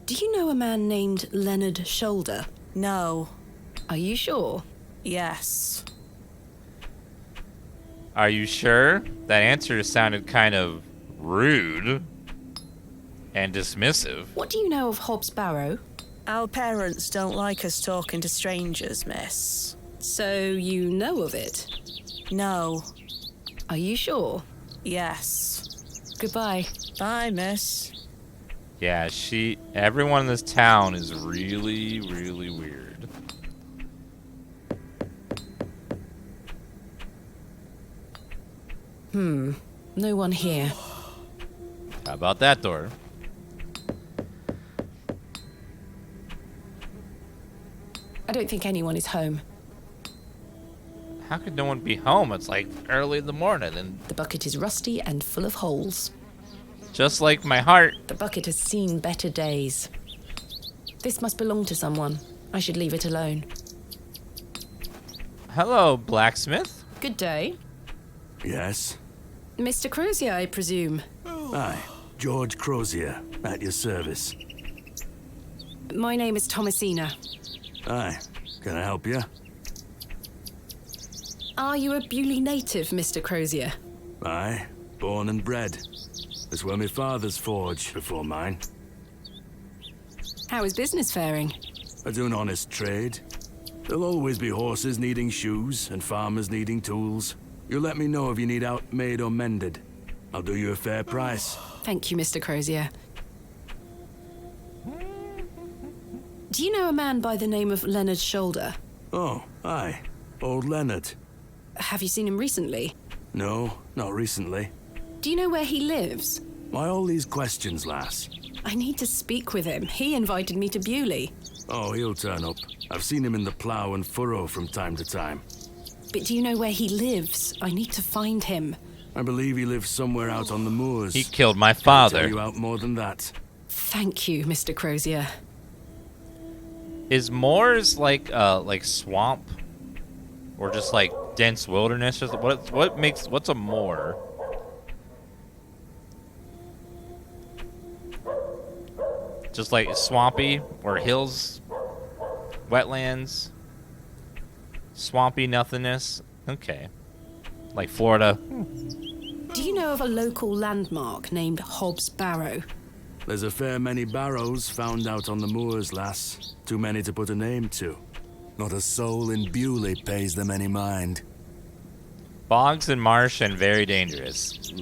Do Do you know a man named Leonard Shoulder? No. Are you sure? Yes. Are you sure? That answer sounded kind of rude and dismissive. What do you know of Hobbs Barrow? Our parents don't like us talking to strangers, miss. So you know of it? No. Are you sure? Yes. Goodbye. Bye, miss. Yeah, everyone in this town is really, really weird. No one here. How about that door? I don't think anyone is home. How could no one be home? It's like early in the morning and The bucket is rusty and full of holes. just like my heart. The bucket has seen better days. This must belong to someone. I should leave it alone. Hello, blacksmith. Good day. Yes? Mr. Crozier, I presume. Aye, George Crozier, at your service. My name is Thomasina. Aye, can I help you? Are you a Bewley native, Mr. Crozier? Aye, born and bred. That's where my father's forge before mine. How is business faring? I do an honest trade. There'll always be horses needing shoes and farmers needing tools. You let me know if you need out made or mended. I'll do you a fair price. Thank you, Mr. Crozier. Do you know a man by the name of Leonard Shoulder? Oh, aye. Old Leonard. Have you seen him recently? No, not recently. Do you know where he lives? Why all these questions, lass? I need to speak with him. He invited me to Bewley. Oh, he'll turn up. I've seen him in the Plow and Furrow from time to time. But do you know where he lives? I need to find him. I believe he lives somewhere out on the moors. He killed my I'll father. tell you out more than that. Thank you, Mr. Crozier. Is moors like swamp, or just like dense wilderness? Just what's a moor? Just like swampy or hills, wetlands, swampy nothingness. Okay, like Florida. Do you know of a local landmark named Hobbs Barrow? There's a fair many barrows found out on the moors, lass. Too many to put a name to. Not a soul in Bewley pays them any mind. Bogs and marsh and very dangerous.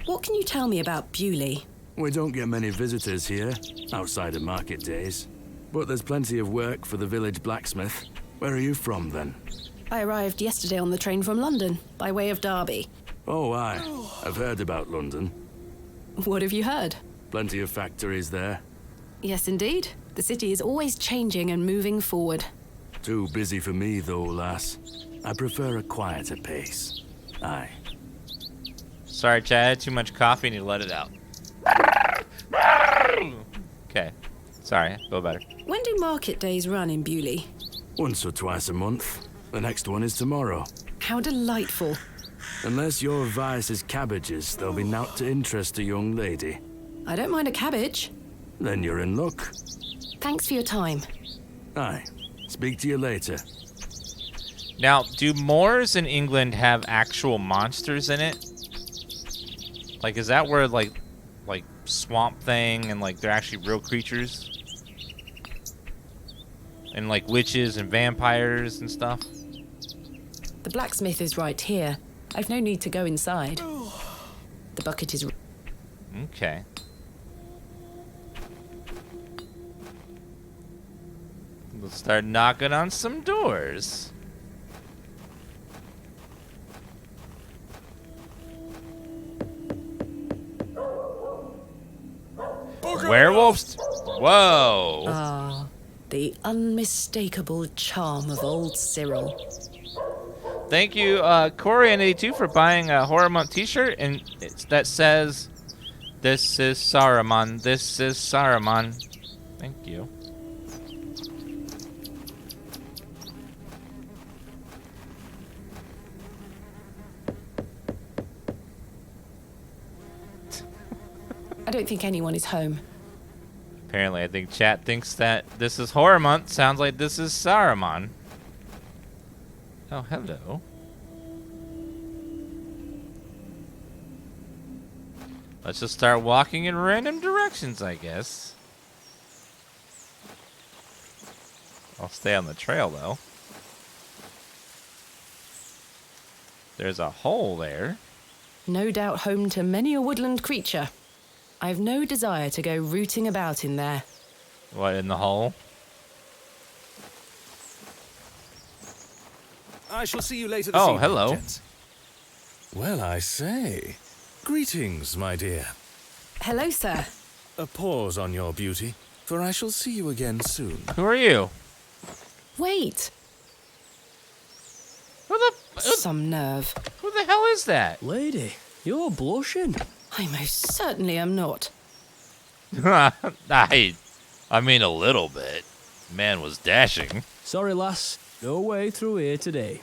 What can you tell me about Bewley? We don't get many visitors here, outside of market days. But there's plenty of work for the village blacksmith. Where are you from, then? I arrived yesterday on the train from London, by way of Derby. Oh, aye. I've heard about London. What have you heard? Plenty of factories there. Yes, indeed. The city is always changing and moving forward. Too busy for me, though, lass. I prefer a quieter pace. Aye. Sorry, Chad. Too much coffee. Need to let it out. Okay. Sorry. Feel better. When do market days run in Bewley? Once or twice a month. The next one is tomorrow. How delightful. Unless your vice is cabbages, there'll be naught to interest a young lady. I don't mind a cabbage. Then you're in luck. Thanks for your time. Aye. Speak to you later. Now, do moors in England have actual monsters in it? Like, is that where like Swamp Thing and like they're actually real creatures? And like witches and vampires and stuff? The blacksmith is right here. I've no need to go inside. The bucket is... Okay. Let's start knocking on some doors. Werewolves? Whoa. Ah, the unmistakable charm of old Cyril. Thank you, Corey82, for buying a Horror Month t-shirt, and that says, "This is Saruman, this is Saruman." Thank you. I don't think anyone is home. Apparently, I think chat thinks that this is horror month. Sounds like this is Saruman. Oh, hello. Let's just start walking in random directions, I guess. I'll stay on the trail, though. There's a hole there. No doubt home to many a woodland creature. I've no desire to go rooting about in there. What, in the hole? I shall see you later this evening, hello. gents. Well, I say. Greetings, my dear. Hello, sir. A pause on your beauty, for I shall see you again soon. Who are you? Wait. Who the... Some nerve. Who the hell is that? Lady, you're blushing. I most certainly am not. I mean a little bit. Man was dashing. Sorry, lass. No way through here today.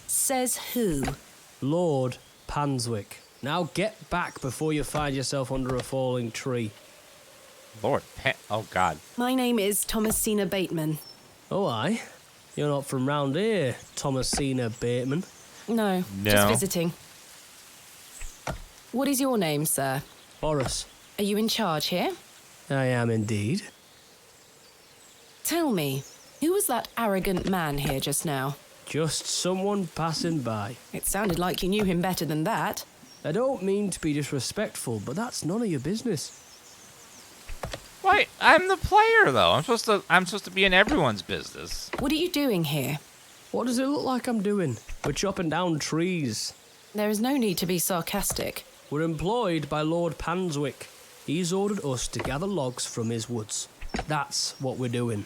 Says who? Lord Panswick. Now get back before you find yourself under a falling tree. Lord oh, God. My name is Thomasina Bateman. Oh, aye? You're not from round here, Thomasina Bateman. No, just visiting. What is your name, sir? Boris. Are you in charge here? I am indeed. Tell me, who was that arrogant man here just now? Just someone passing by. It sounded like you knew him better than that. I don't mean to be disrespectful, but that's none of your business. Why? I'm the player, though. I'm supposed to be in everyone's business. What are you doing here? What does it look like I'm doing? We're chopping down trees. There is no need to be sarcastic. We're employed by Lord Panswick. He's ordered us to gather logs from his woods. That's what we're doing.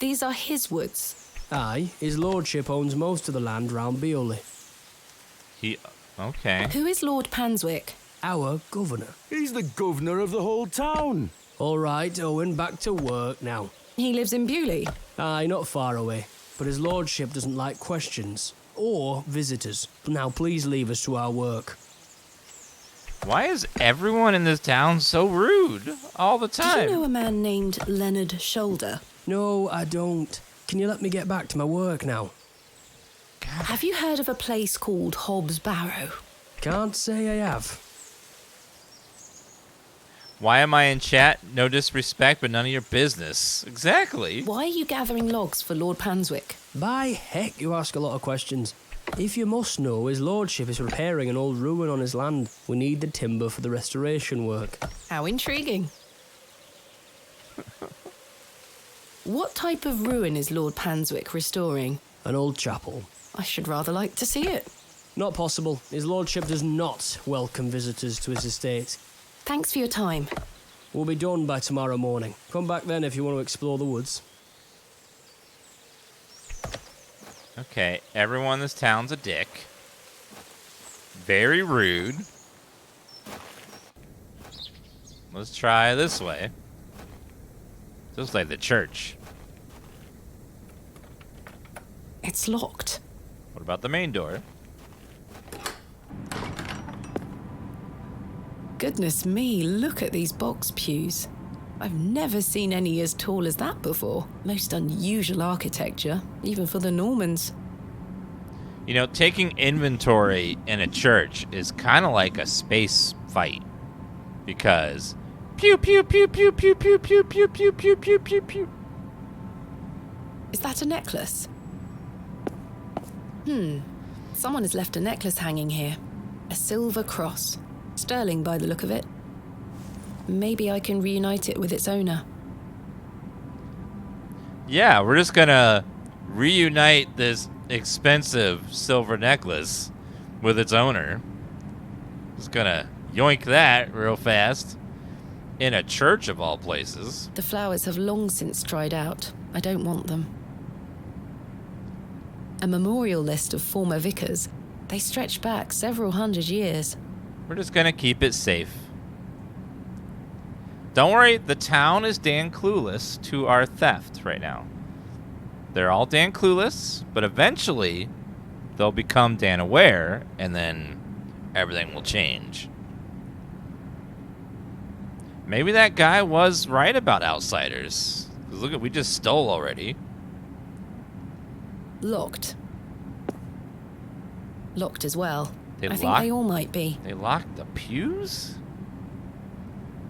These are his woods? Aye, his lordship owns most of the land round Bewley. Okay. Who is Lord Panswick? Our governor. He's the governor of the whole town. All right, Owen, back to work now. He lives in Bewley? Aye, not far away. But his lordship doesn't like questions. Or visitors. Now, please leave us to our work. Why is everyone in this town so rude all the time? Do you know a man named Leonard Shoulder? No, I don't. Can you let me get back to my work now? Have you heard of a place called Hobbs Barrow? Can't say I have. Why am I in chat? No disrespect, but none of your business. Exactly. Why are you gathering logs for Lord Panswick? By heck, you ask a lot of questions. If you must know, his lordship is repairing an old ruin on his land. We need the timber for the restoration work. How intriguing. What type of ruin is Lord Panswick restoring? An old chapel. I should rather like to see it. Not possible. His lordship does not welcome visitors to his estate. Thanks for your time. We'll be done by tomorrow morning. Come back then if you want to explore the woods. Okay, everyone in this town's a dick. Very rude. Let's try this way. This is like the church. It's locked. What about the main door? Goodness me, look at these box pews. I've never seen any as tall as that before. Most unusual architecture, even for the Normans. You know, taking inventory in a church is kind of like a space fight. Because pew pew pew pew pew pew pew pew pew pew pew pew pew. Is that a necklace? Someone has left a necklace hanging here. A silver cross. Sterling by the look of it. Maybe I can reunite it with its owner. Yeah, we're just gonna reunite this expensive silver necklace with its owner. Just gonna yoink that real fast. In a church of all places. The flowers have long since dried out. I don't want them. A memorial list of former vicars. They stretch back several hundred years. We're just gonna keep it safe. Don't worry, the town is damn clueless to our theft right now. They're all damn clueless, but eventually they'll become damn aware, and then everything will change. Maybe that guy was right about outsiders. 'Cause look, we just stole already. Locked. Locked as well. They I think they all might be. They locked the pews?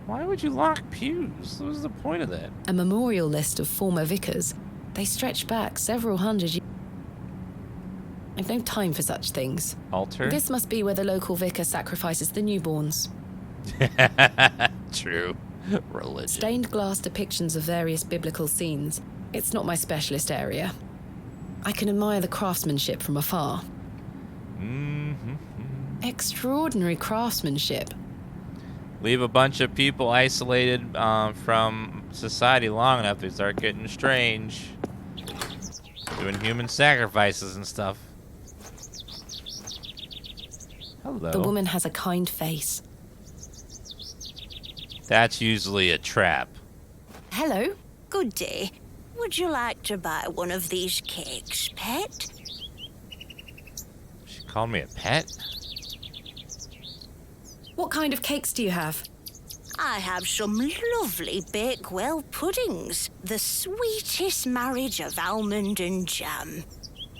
Why would you lock pews? What was the point of that? A memorial list of former vicars. They stretch back several hundred years. I've no time for such things. Altar? This must be where the local vicar sacrifices the newborns. True. Religion. Stained glass depictions of various biblical scenes. It's not my specialist area. I can admire the craftsmanship from afar. Extraordinary craftsmanship. Leave a bunch of people isolated from society long enough, they start getting strange. Doing human sacrifices and stuff. Hello. The woman has a kind face. That's usually a trap. Hello. Good day. Would you like to buy one of these cakes, pet? She called me a pet? What kind of cakes do you have? I have some lovely Bakewell puddings. The sweetest marriage of almond and jam.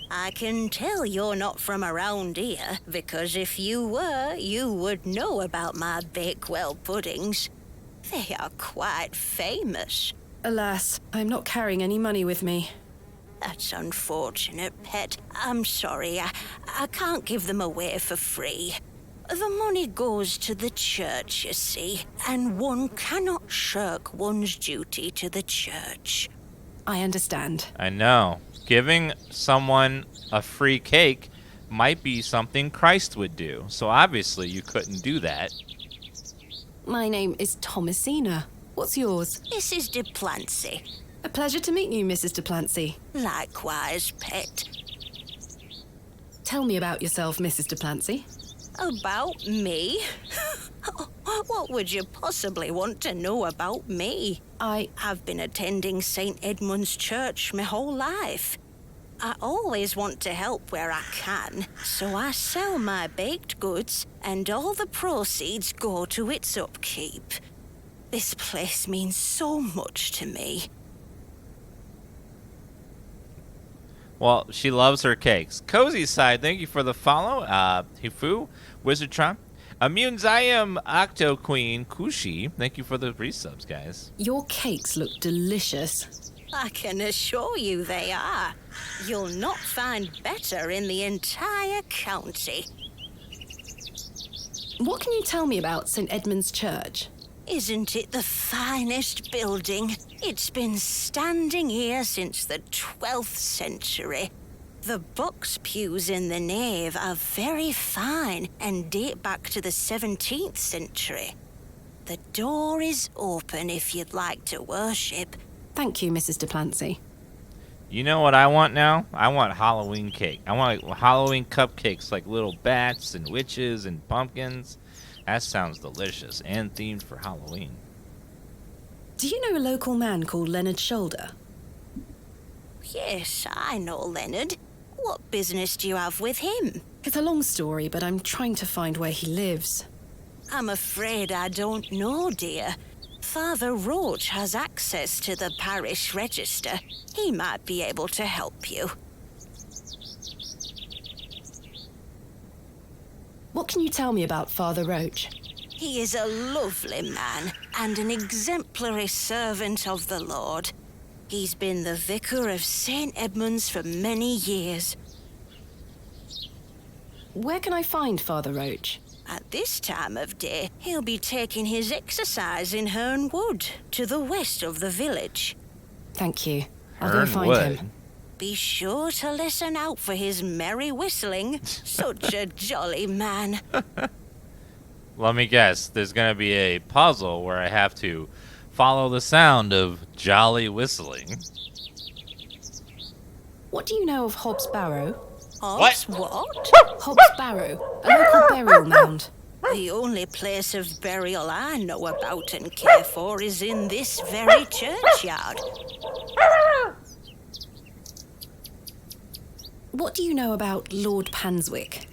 I can tell you're not from around here, because if you were, you would know about my Bakewell puddings. They are quite famous. Alas, I'm not carrying any money with me. That's unfortunate, pet. I'm sorry. I can't give them away for free. The money goes to the church, you see, and one cannot shirk one's duty to the church. I understand. I know. Giving someone a free cake might be something Christ would do. So obviously you couldn't do that. My name is Thomasina. What's yours? Mrs. de Plancy. A pleasure to meet you, Mrs. de Plancy. Likewise, pet. Tell me about yourself, Mrs. de Plancy. About me? What would you possibly want to know about me? I've been attending St. Edmund's Church my whole life. I always want to help where I can, so I sell my baked goods, and all the proceeds go to its upkeep. This place means so much to me. Well, she loves her cakes. Cozy Side, thank you for the follow. Hifu, Wizardtron. Immunzium Octo Queen Kushi, thank you for the resubs, guys. Your cakes look delicious. I can assure you they are. You'll not find better in the entire county. What can you tell me about St. Edmund's Church? Isn't it the finest building? It's been standing here since the 12th century. The box pews in the nave are very fine and date back to the 17th century. The door is open if you'd like to worship. Thank you, Mrs. de Plancy. You know what I want now? I want Halloween cake. I want Halloween cupcakes like little bats and witches and pumpkins. That sounds delicious and themed for Halloween. Do you know a local man called Leonard Shoulder? Yes, I know Leonard. What business do you have with him? It's a long story, but I'm trying to find where he lives. I'm afraid I don't know, dear. Father Roach has access to the parish register. He might be able to help you. What can you tell me about Father Roach? He is a lovely man and an exemplary servant of the Lord. He's been the vicar of St. Edmund's for many years. Where can I find Father Roach? At this time of day, he'll be taking his exercise in Herne Wood, to the west of the village. Thank you. I'll go find him. Be sure to listen out for his merry whistling. Such a jolly man. Let me guess, there's going to be a puzzle where I have to follow the sound of jolly whistling. What do you know of Hobbs Barrow? Hobbs what? Hobbs Barrow, a local burial mound. The only place of burial I know about and care for is in this very churchyard. What do you know about Lord Panswick?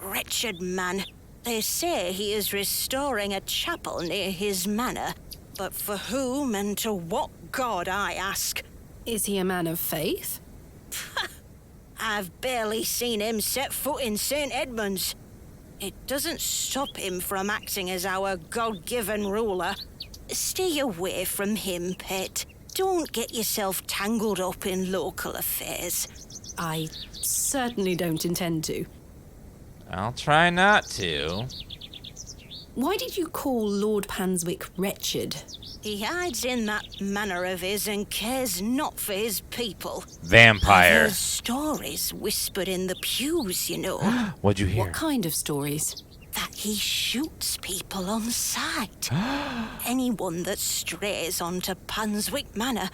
Wretched man. They say he is restoring a chapel near his manor. But for whom and to what god, I ask? Is he a man of faith? I've barely seen him set foot in St. Edmunds. It doesn't stop him from acting as our God-given ruler. Stay away from him, pet. Don't get yourself tangled up in local affairs. I certainly don't intend to. I'll try not to. Why did you call Lord Panswick wretched? He hides in that manner of his and cares not for his people. Vampire. I've heard stories whispered in the pews, you know. What'd you hear? What kind of stories? That he shoots people on sight. Anyone that strays onto Panswick Manor.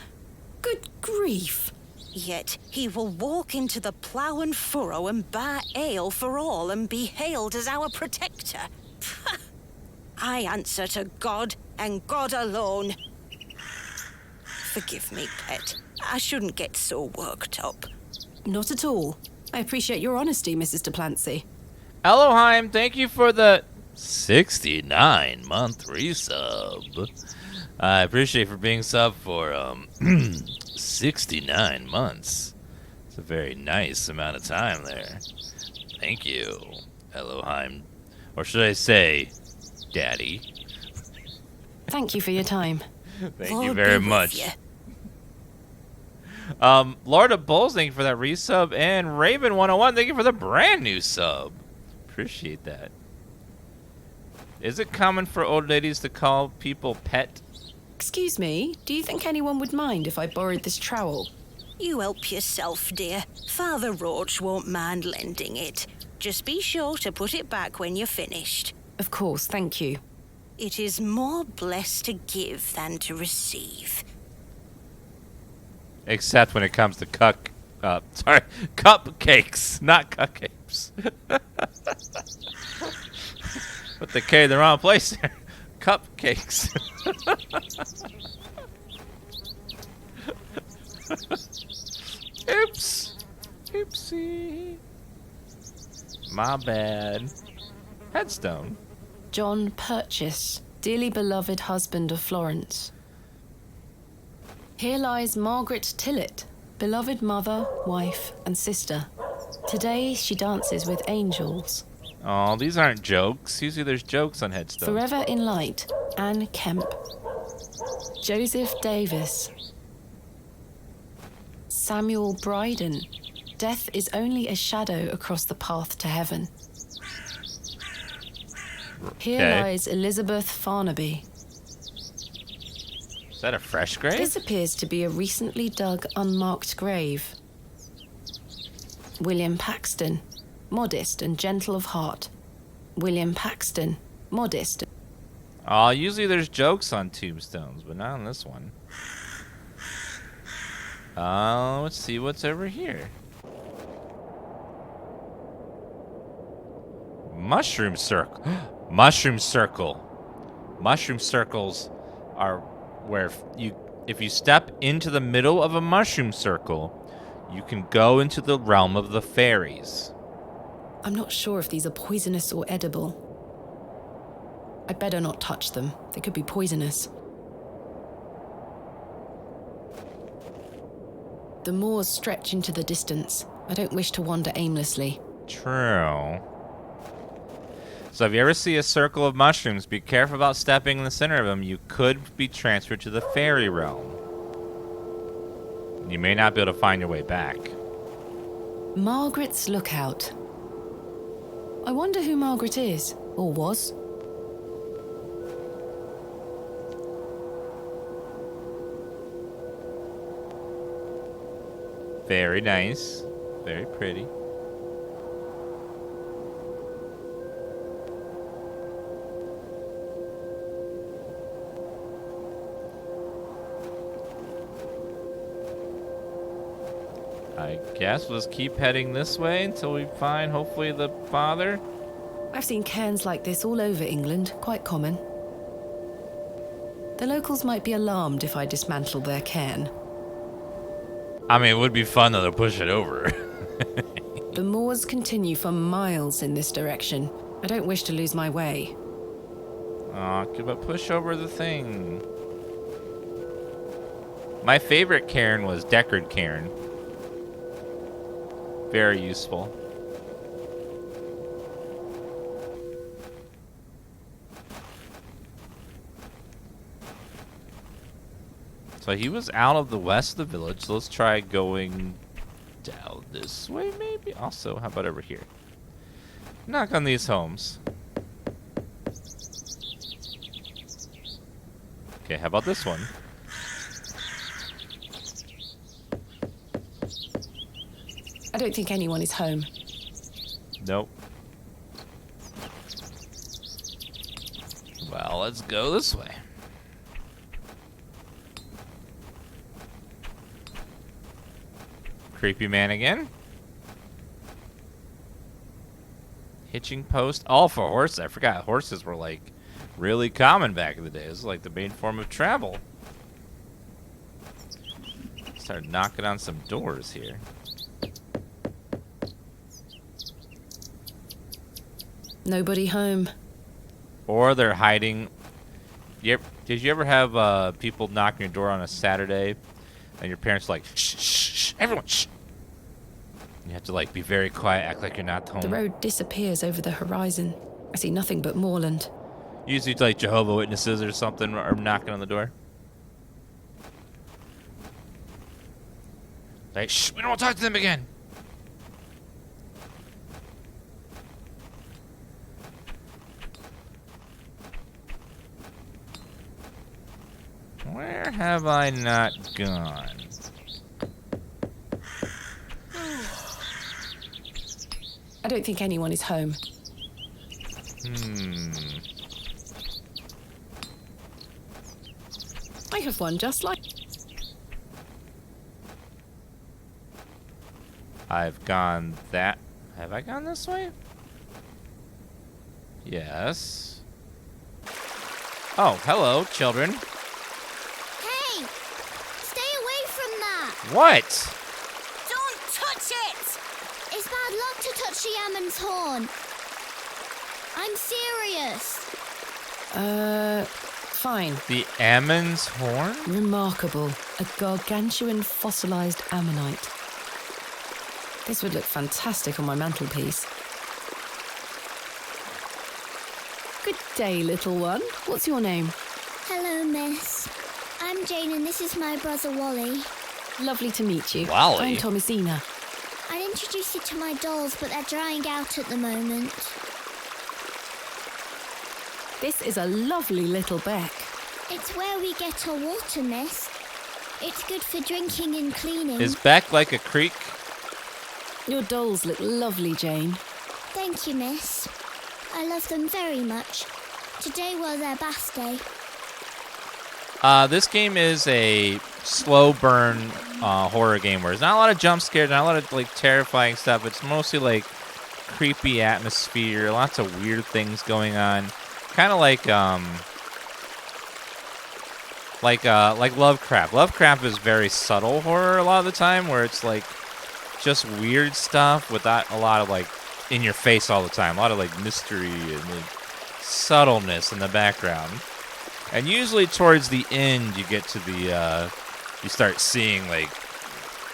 Good grief. Yet he will walk into the Plow and Furrow and bar ale for all and be hailed as our protector. I answer to God and God alone. Forgive me, pet. I shouldn't get so worked up. Not at all. I appreciate your honesty, Mrs. Duplancy. Elohim, thank you for the 69-month resub. I appreciate for being sub for 69 months. It's a very nice amount of time there. Thank you, Elohim. Or should I say, Daddy? Thank you for your time. Thank you very much. Lord of Bulls, thank you for that resub. And Raven 101, thank you for the brand new sub. Appreciate that. Is it common for old ladies to call people pet? Excuse me, do you think anyone would mind if I borrowed this trowel? You help yourself, dear. Father Roach won't mind lending it. Just be sure to put it back when you're finished. Of course, thank you. It is more blessed to give than to receive. Except when it comes to cupcakes, not cupcakes. But they carry the wrong place there. Cupcakes. Oops. Oopsie. My bad. Headstone. John Purchase, dearly beloved husband of Florence. Here lies Margaret Tillett, beloved mother, wife, and sister. Today she dances with angels. Oh, these aren't jokes. Usually there's jokes on headstones. Forever in light, Anne Kemp. Joseph Davis. Samuel Bryden. Death is only a shadow across the path to heaven. Here lies Elizabeth Farnaby. Is that a fresh grave? This appears to be a recently dug, unmarked grave. William Paxton, modest and gentle of heart. William Paxton, modest. Oh, usually there's jokes on tombstones, but not on this one. Let's see what's over here. Mushroom circle. Mushroom circle. Mushroom circles are where if you step into the middle of a mushroom circle, you can go into the realm of the fairies. I'm not sure if these are poisonous or edible. I'd better not touch them. They could be poisonous. The moors stretch into the distance. I don't wish to wander aimlessly. True. So if you ever see a circle of mushrooms, be careful about stepping in the center of them. You could be transferred to the fairy realm. You may not be able to find your way back. Margaret's Lookout. I wonder who Margaret is, or was. Very nice. Very pretty. I guess we'll just keep heading this way until we find, hopefully, the father. I've seen cairns like this all over England, quite common. The locals might be alarmed if I dismantled their cairn. I mean, it would be fun, though, to push it over. The moors continue for miles in this direction. I don't wish to lose my way. Aw, but push over the thing. My favorite cairn was Deckard Cairn. Very useful. So he was out of the west of the village. So let's try going down this way, maybe. Also, how about over here? Knock on these homes. Okay, how about this one? I don't think anyone is home. Nope. Well, let's go this way. Creepy man again. Hitching post. All for horses. I forgot horses were like really common back in the day. It was like the main form of travel. Start knocking on some doors here. Nobody home. Or they're hiding. Yep. Did you ever have people knocking your door on a Saturday, and your parents are like, shh, shh, shh, everyone, shh. You have to like be very quiet, act like you're not home. The road disappears over the horizon. I see nothing but moorland. Usually, like Jehovah's Witnesses or something are knocking on the door. Like, shh, we don't want to talk to them again. Where have I not gone? I don't think anyone is home. I have one just like... I've gone that... Have I gone this way? Yes. Oh, hello, children. Hey! Stay away from that! What? Don't touch it! It's bad luck to touch the Ammon's horn. I'm serious. Fine. The Ammon's horn? Remarkable. A gargantuan fossilized ammonite. This would look fantastic on my mantelpiece. Good day, little one. What's your name? Hello, miss. I'm Jane and this is my brother Wally. Lovely to meet you. Wally? I'm Thomasina. I'd introduce you to my dolls, but they're drying out at the moment. This is a lovely little beck. It's where we get our water, miss. It's good for drinking and cleaning. Is Beck like a creek? Your dolls look lovely, Jane. Thank you, miss. I love them very much. Today was their bath day. This game is a slow burn horror game where there's not a lot of jump scares, not a lot of like terrifying stuff. It's mostly like creepy atmosphere, lots of weird things going on. Kind of like Lovecraft. Lovecraft is very subtle horror a lot of the time, where it's like just weird stuff without a lot of like in your face all the time. A lot of like mystery and like subtleness in the background. And usually towards the end, you get to the you start seeing like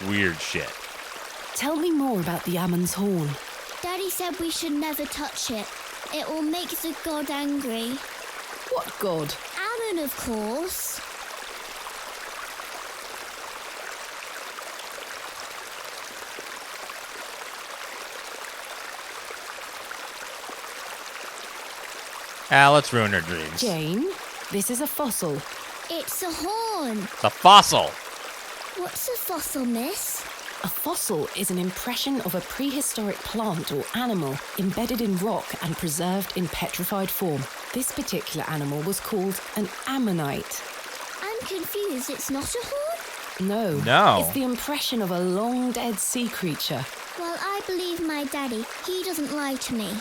weird shit. Tell me more about the Ammon's horn. Daddy said we should never touch it. It will make the god angry. What god? Ammon, of course. Let's ruin her dreams. Jane, this is a fossil. It's a horn. It's a fossil. What's a fossil, miss? A fossil is an impression of a prehistoric plant or animal embedded in rock and preserved in petrified form. This particular animal was called an ammonite. I'm confused. It's not a horn? No. It's the impression of a long-dead sea creature. Well, I believe my daddy. He doesn't lie to me.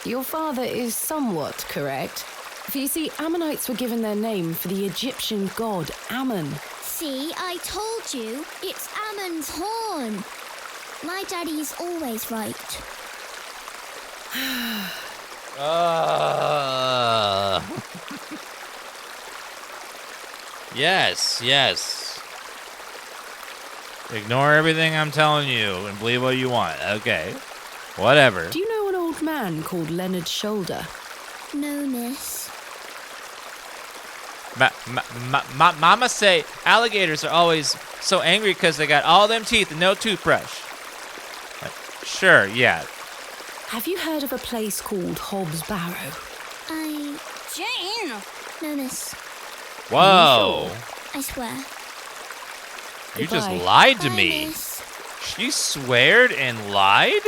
Your father is somewhat correct. For you see, Ammonites were given their name for the Egyptian god Ammon. See, I told you. It's Ammon's horn. My daddy's always right. Yes. Ignore everything I'm telling you and believe what you want. Okay. Whatever. Do you know an old man called Leonard Shoulder? No, miss. Mama say alligators are always so angry because they got all them teeth and no toothbrush. Sure, yeah. Have you heard of a place called Hobbs Barrow? Jane! No, miss. Whoa. I swear. You just Goodbye. lied to Bye, me. miss. She sweared and lied?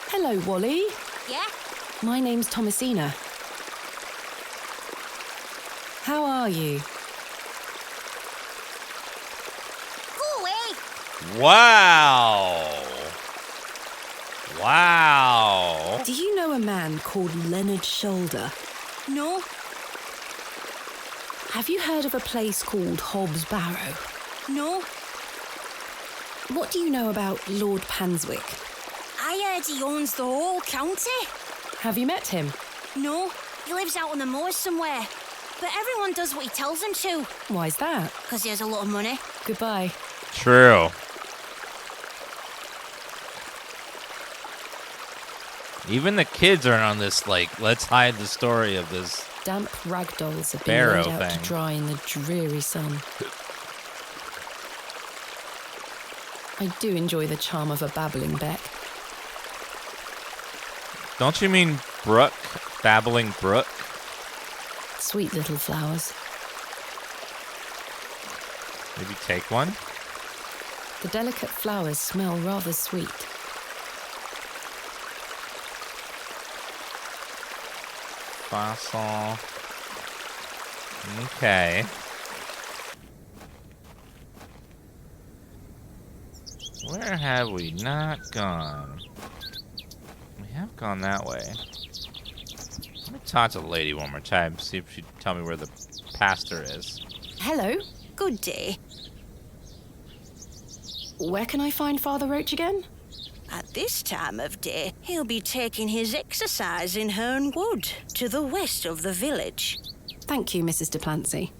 Hello, Wally. Yeah? My name's Thomasina. How are you? Go away! Wow. Wow. Do you know a man called Leonard Shoulder? No? Have you heard of a place called Hobbs Barrow? No? What do you know about Lord Panswick? I heard he owns the whole county. Have you met him? No, he lives out on the moors somewhere. But everyone does what he tells them to. Why's that? Because he has a lot of money. Goodbye. True. Even the kids aren't on this, like, let's hide the story of this. Damp ragdolls have been Barrow laid out thing. to dry in the dreary sun. I do enjoy the charm of a babbling beck. Don't you mean brook? Babbling brook? Sweet little flowers. Maybe take one? The delicate flowers smell rather sweet. Fossil. Okay. Where have we not gone? We have gone that way. Let me talk to the lady one more time, see if she'd tell me where the pastor is. Hello. Good day. Where can I find Father Roach again? At this time of day, he'll be taking his exercise in Herne Wood, to the west of the village. Thank you, Mrs. Duplancy.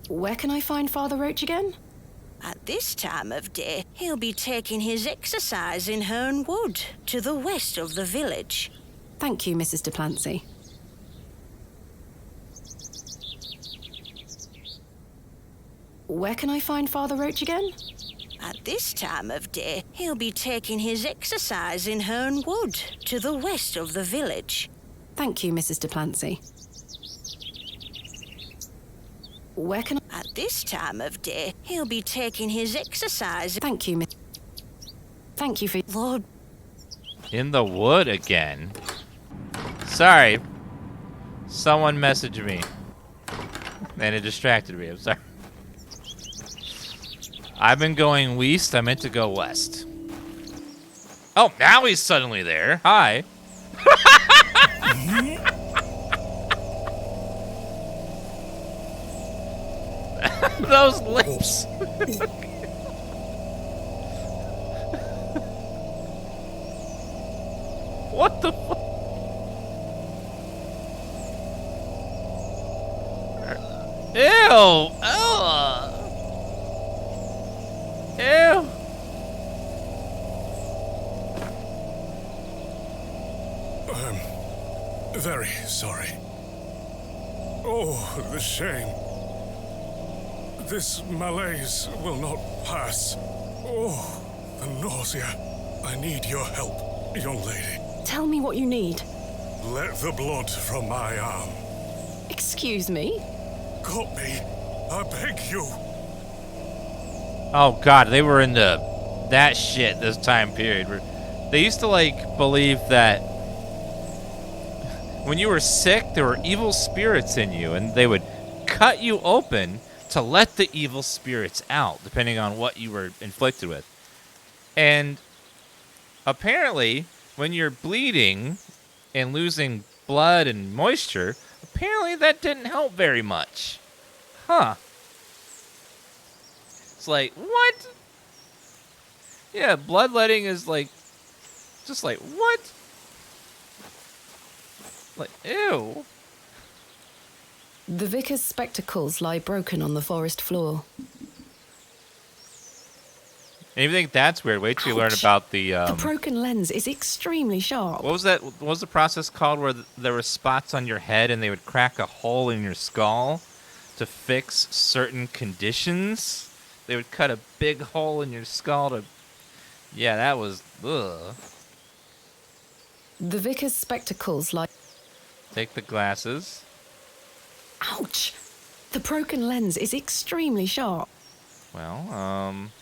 Where can I find Father Roach again? At this time of day, he'll be taking his exercise in Herne Wood, to the west of the village. Thank you, Mrs. Duplancy. Where can I find Father Roach again? At this time of day, he'll be taking his exercise in Herne Wood, to the west of the village. Thank you, Mrs. Duplancy. Where can I... At this time of day, he'll be taking his exercise... Thank you, Miss... Thank you for... Lord... In the wood again? Sorry. Someone messaged me. And it distracted me, I'm sorry. I've been going west, I meant to go west. Oh, now he's suddenly there. Hi. Those lips. What the fuck? Ew. Ew. I'm very sorry. Oh, the shame. This malaise will not pass. Oh, the nausea. I need your help, young lady. Tell me what you need. Let the blood from my arm. Excuse me? Cut me. I beg you. Oh god, they were into that shit this time period. They used to like believe that when you were sick, there were evil spirits in you, and they would cut you open to let the evil spirits out, depending on what you were inflicted with. And apparently, when you're bleeding and losing blood and moisture, apparently that didn't help very much. Huh. It's like, what? Yeah, bloodletting is like, just like, what? Like, ew. The vicar's spectacles lie broken on the forest floor. And you think that's weird? Wait till you learn about the... The broken lens is extremely sharp. What was that? What was the process called where there were spots on your head and they would crack a hole in your skull to fix certain conditions? They would cut a big hole in your skull to... Yeah, that was... Ugh. The vicar's spectacles lie... Take the glasses. Ouch! The broken lens is extremely sharp. Well,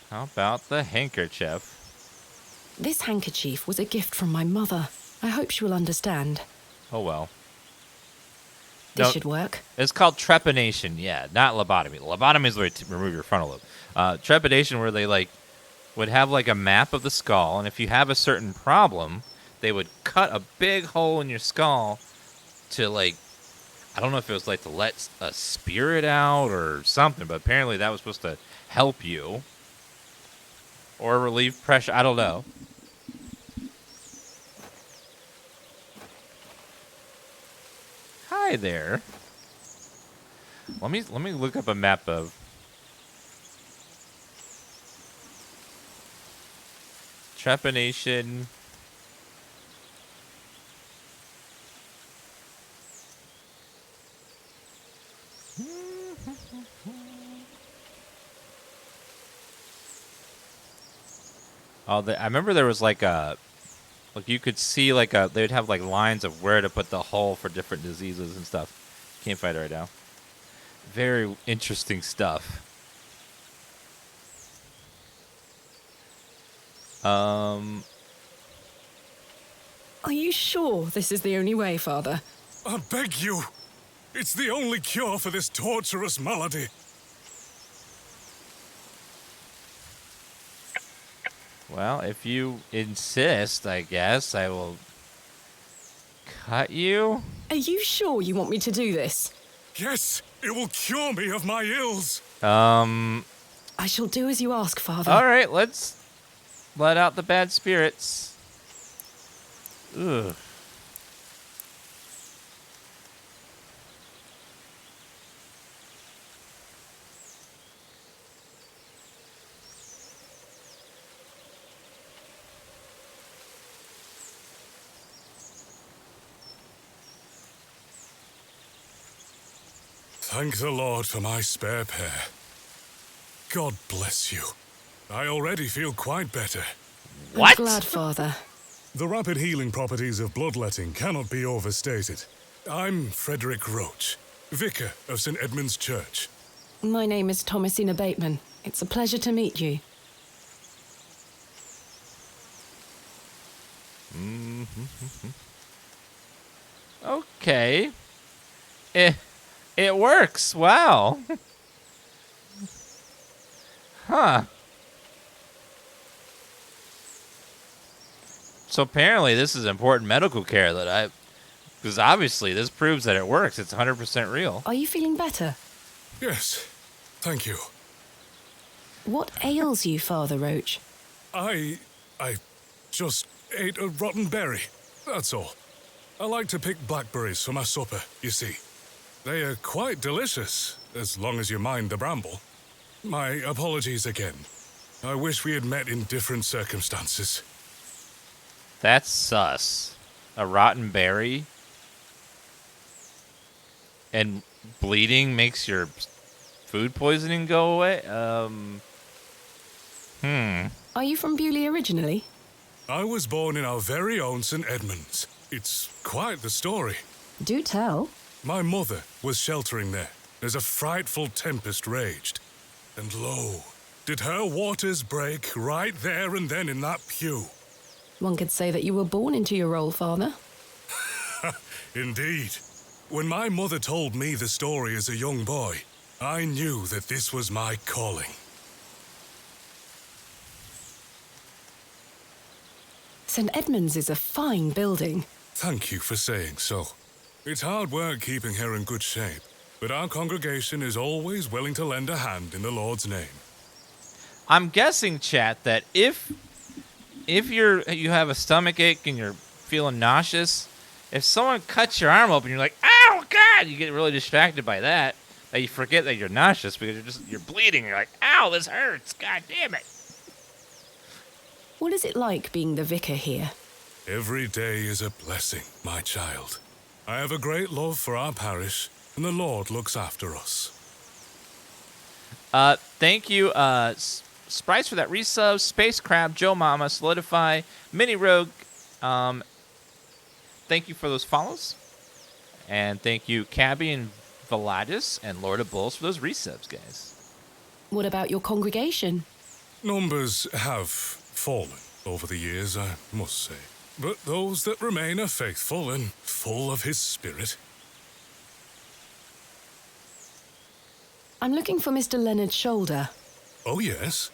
how about the handkerchief? This handkerchief was a gift from my mother. I hope she will understand. Oh, well. This should work. It's called trepanation, yeah, not lobotomy. Lobotomy is where to remove your frontal lobe. Trepanation, where they, like, would have, like, a map of the skull, and if you have a certain problem, they would cut a big hole in your skull to, like, I don't know if it was, like, to let a spirit out or something, but apparently that was supposed to help you. Or relieve pressure, I don't know. Hi there. Let me look up a map of trepanation. Oh, I remember there was like you could see like they would have like lines of where to put the hole for different diseases and stuff. Can't find it right now. Very interesting stuff. Are you sure this is the only way, Father? I beg you. It's the only cure for this torturous malady. Well, if you insist, I guess I will cut you. Are you sure you want me to do this? Yes, it will cure me of my ills. I shall do as you ask, Father. All right, let's let out the bad spirits. Ugh. Thank the Lord for my spare pair. God bless you. I already feel quite better. What? I'm glad, Father. The rapid healing properties of bloodletting cannot be overstated. I'm Frederick Roach, vicar of St. Edmund's Church. My name is Thomasina Bateman. It's a pleasure to meet you. Okay. It works. Wow. Huh. So apparently this is important medical care that because obviously this proves that it works. It's 100% real. Are you feeling better? Yes, thank you. What ails you, Father Roach? I just ate a rotten berry, that's all. I like to pick blackberries for my supper, you see. They are quite delicious, as long as you mind the bramble. My apologies again. I wish we had met in different circumstances. That's sus. A rotten berry? And bleeding makes your food poisoning go away? Are you from Bewley originally? I was born in our very own St. Edmund's. It's quite the story. Do tell. My mother was sheltering there as a frightful tempest raged. And lo, did her waters break right there and then in that pew. One could say that you were born into your role, Father. Indeed. When my mother told me the story as a young boy, I knew that this was my calling. St. Edmund's is a fine building. Thank you for saying so. It's hard work keeping her in good shape, but our congregation is always willing to lend a hand in the Lord's name. I'm guessing, chat, that if you have a stomach ache and you're feeling nauseous, if someone cuts your arm open, you're like, ow, God! You get really distracted by that. That you forget that you're nauseous because you're bleeding. You're like, ow, this hurts. God damn it. What is it like being the vicar here? Every day is a blessing, my child. I have a great love for our parish, and the Lord looks after us. Thank you, Sprites, for that resub. Space Crab, Joe Mama, Solidify, Mini Rogue. Thank you for those follows. And thank you, Cabby and Veladis and Lord of Bulls for those resubs, guys. What about your congregation? Numbers have fallen over the years, I must say. But those that remain are faithful and full of his spirit. I'm looking for Mr. Leonard Shoulder. Oh, yes?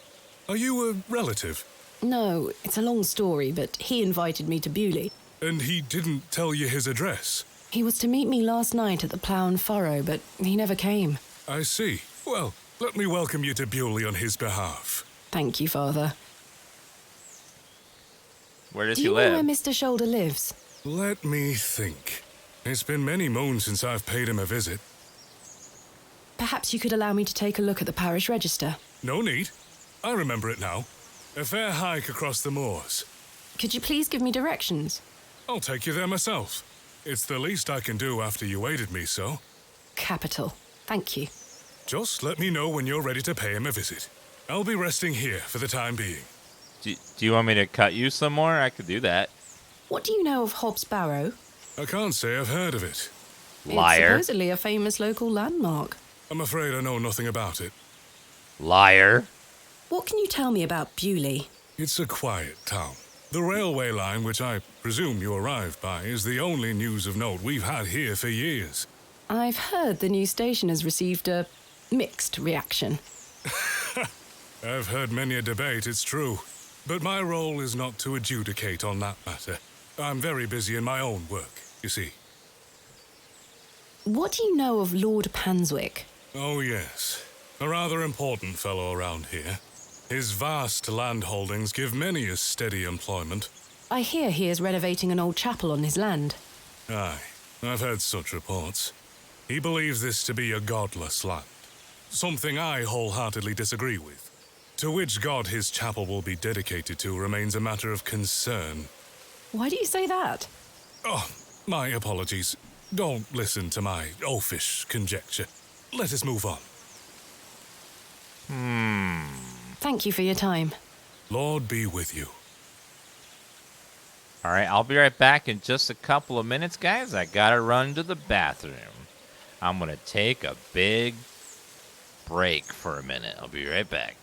Are you a relative? No, it's a long story, but he invited me to Bewley. And he didn't tell you his address? He was to meet me last night at the Plow and Furrow, but he never came. I see. Well, let me welcome you to Bewley on his behalf. Thank you, Father. Where does he live? Do you know where Mr. Shoulder lives? Let me think. It's been many moons since I've paid him a visit. Perhaps you could allow me to take a look at the parish register. No need. I remember it now. A fair hike across the moors. Could you please give me directions? I'll take you there myself. It's the least I can do after you aided me so. Capital. Thank you. Just let me know when you're ready to pay him a visit. I'll be resting here for the time being. Do you want me to cut you some more? I could do that. What do you know of Hobbs Barrow? I can't say I've heard of it. Liar. It's supposedly a famous local landmark. I'm afraid I know nothing about it. Liar. What can you tell me about Bewley? It's a quiet town. The railway line, which I presume you arrived by, is the only news of note we've had here for years. I've heard the new station has received a mixed reaction. I've heard many a debate, it's true. But my role is not to adjudicate on that matter. I'm very busy in my own work, you see. What do you know of Lord Panswick? Oh, yes. A rather important fellow around here. His vast land holdings give many a steady employment. I hear he is renovating an old chapel on his land. Aye, I've heard such reports. He believes this to be a godless land. Something I wholeheartedly disagree with. To which god his chapel will be dedicated to remains a matter of concern. Why do you say that? Oh, my apologies. Don't listen to my oafish conjecture. Let us move on. Thank you for your time. Lord be with you. All right, I'll be right back in just a couple of minutes, guys. I gotta run to the bathroom. I'm gonna take a big break for a minute. I'll be right back.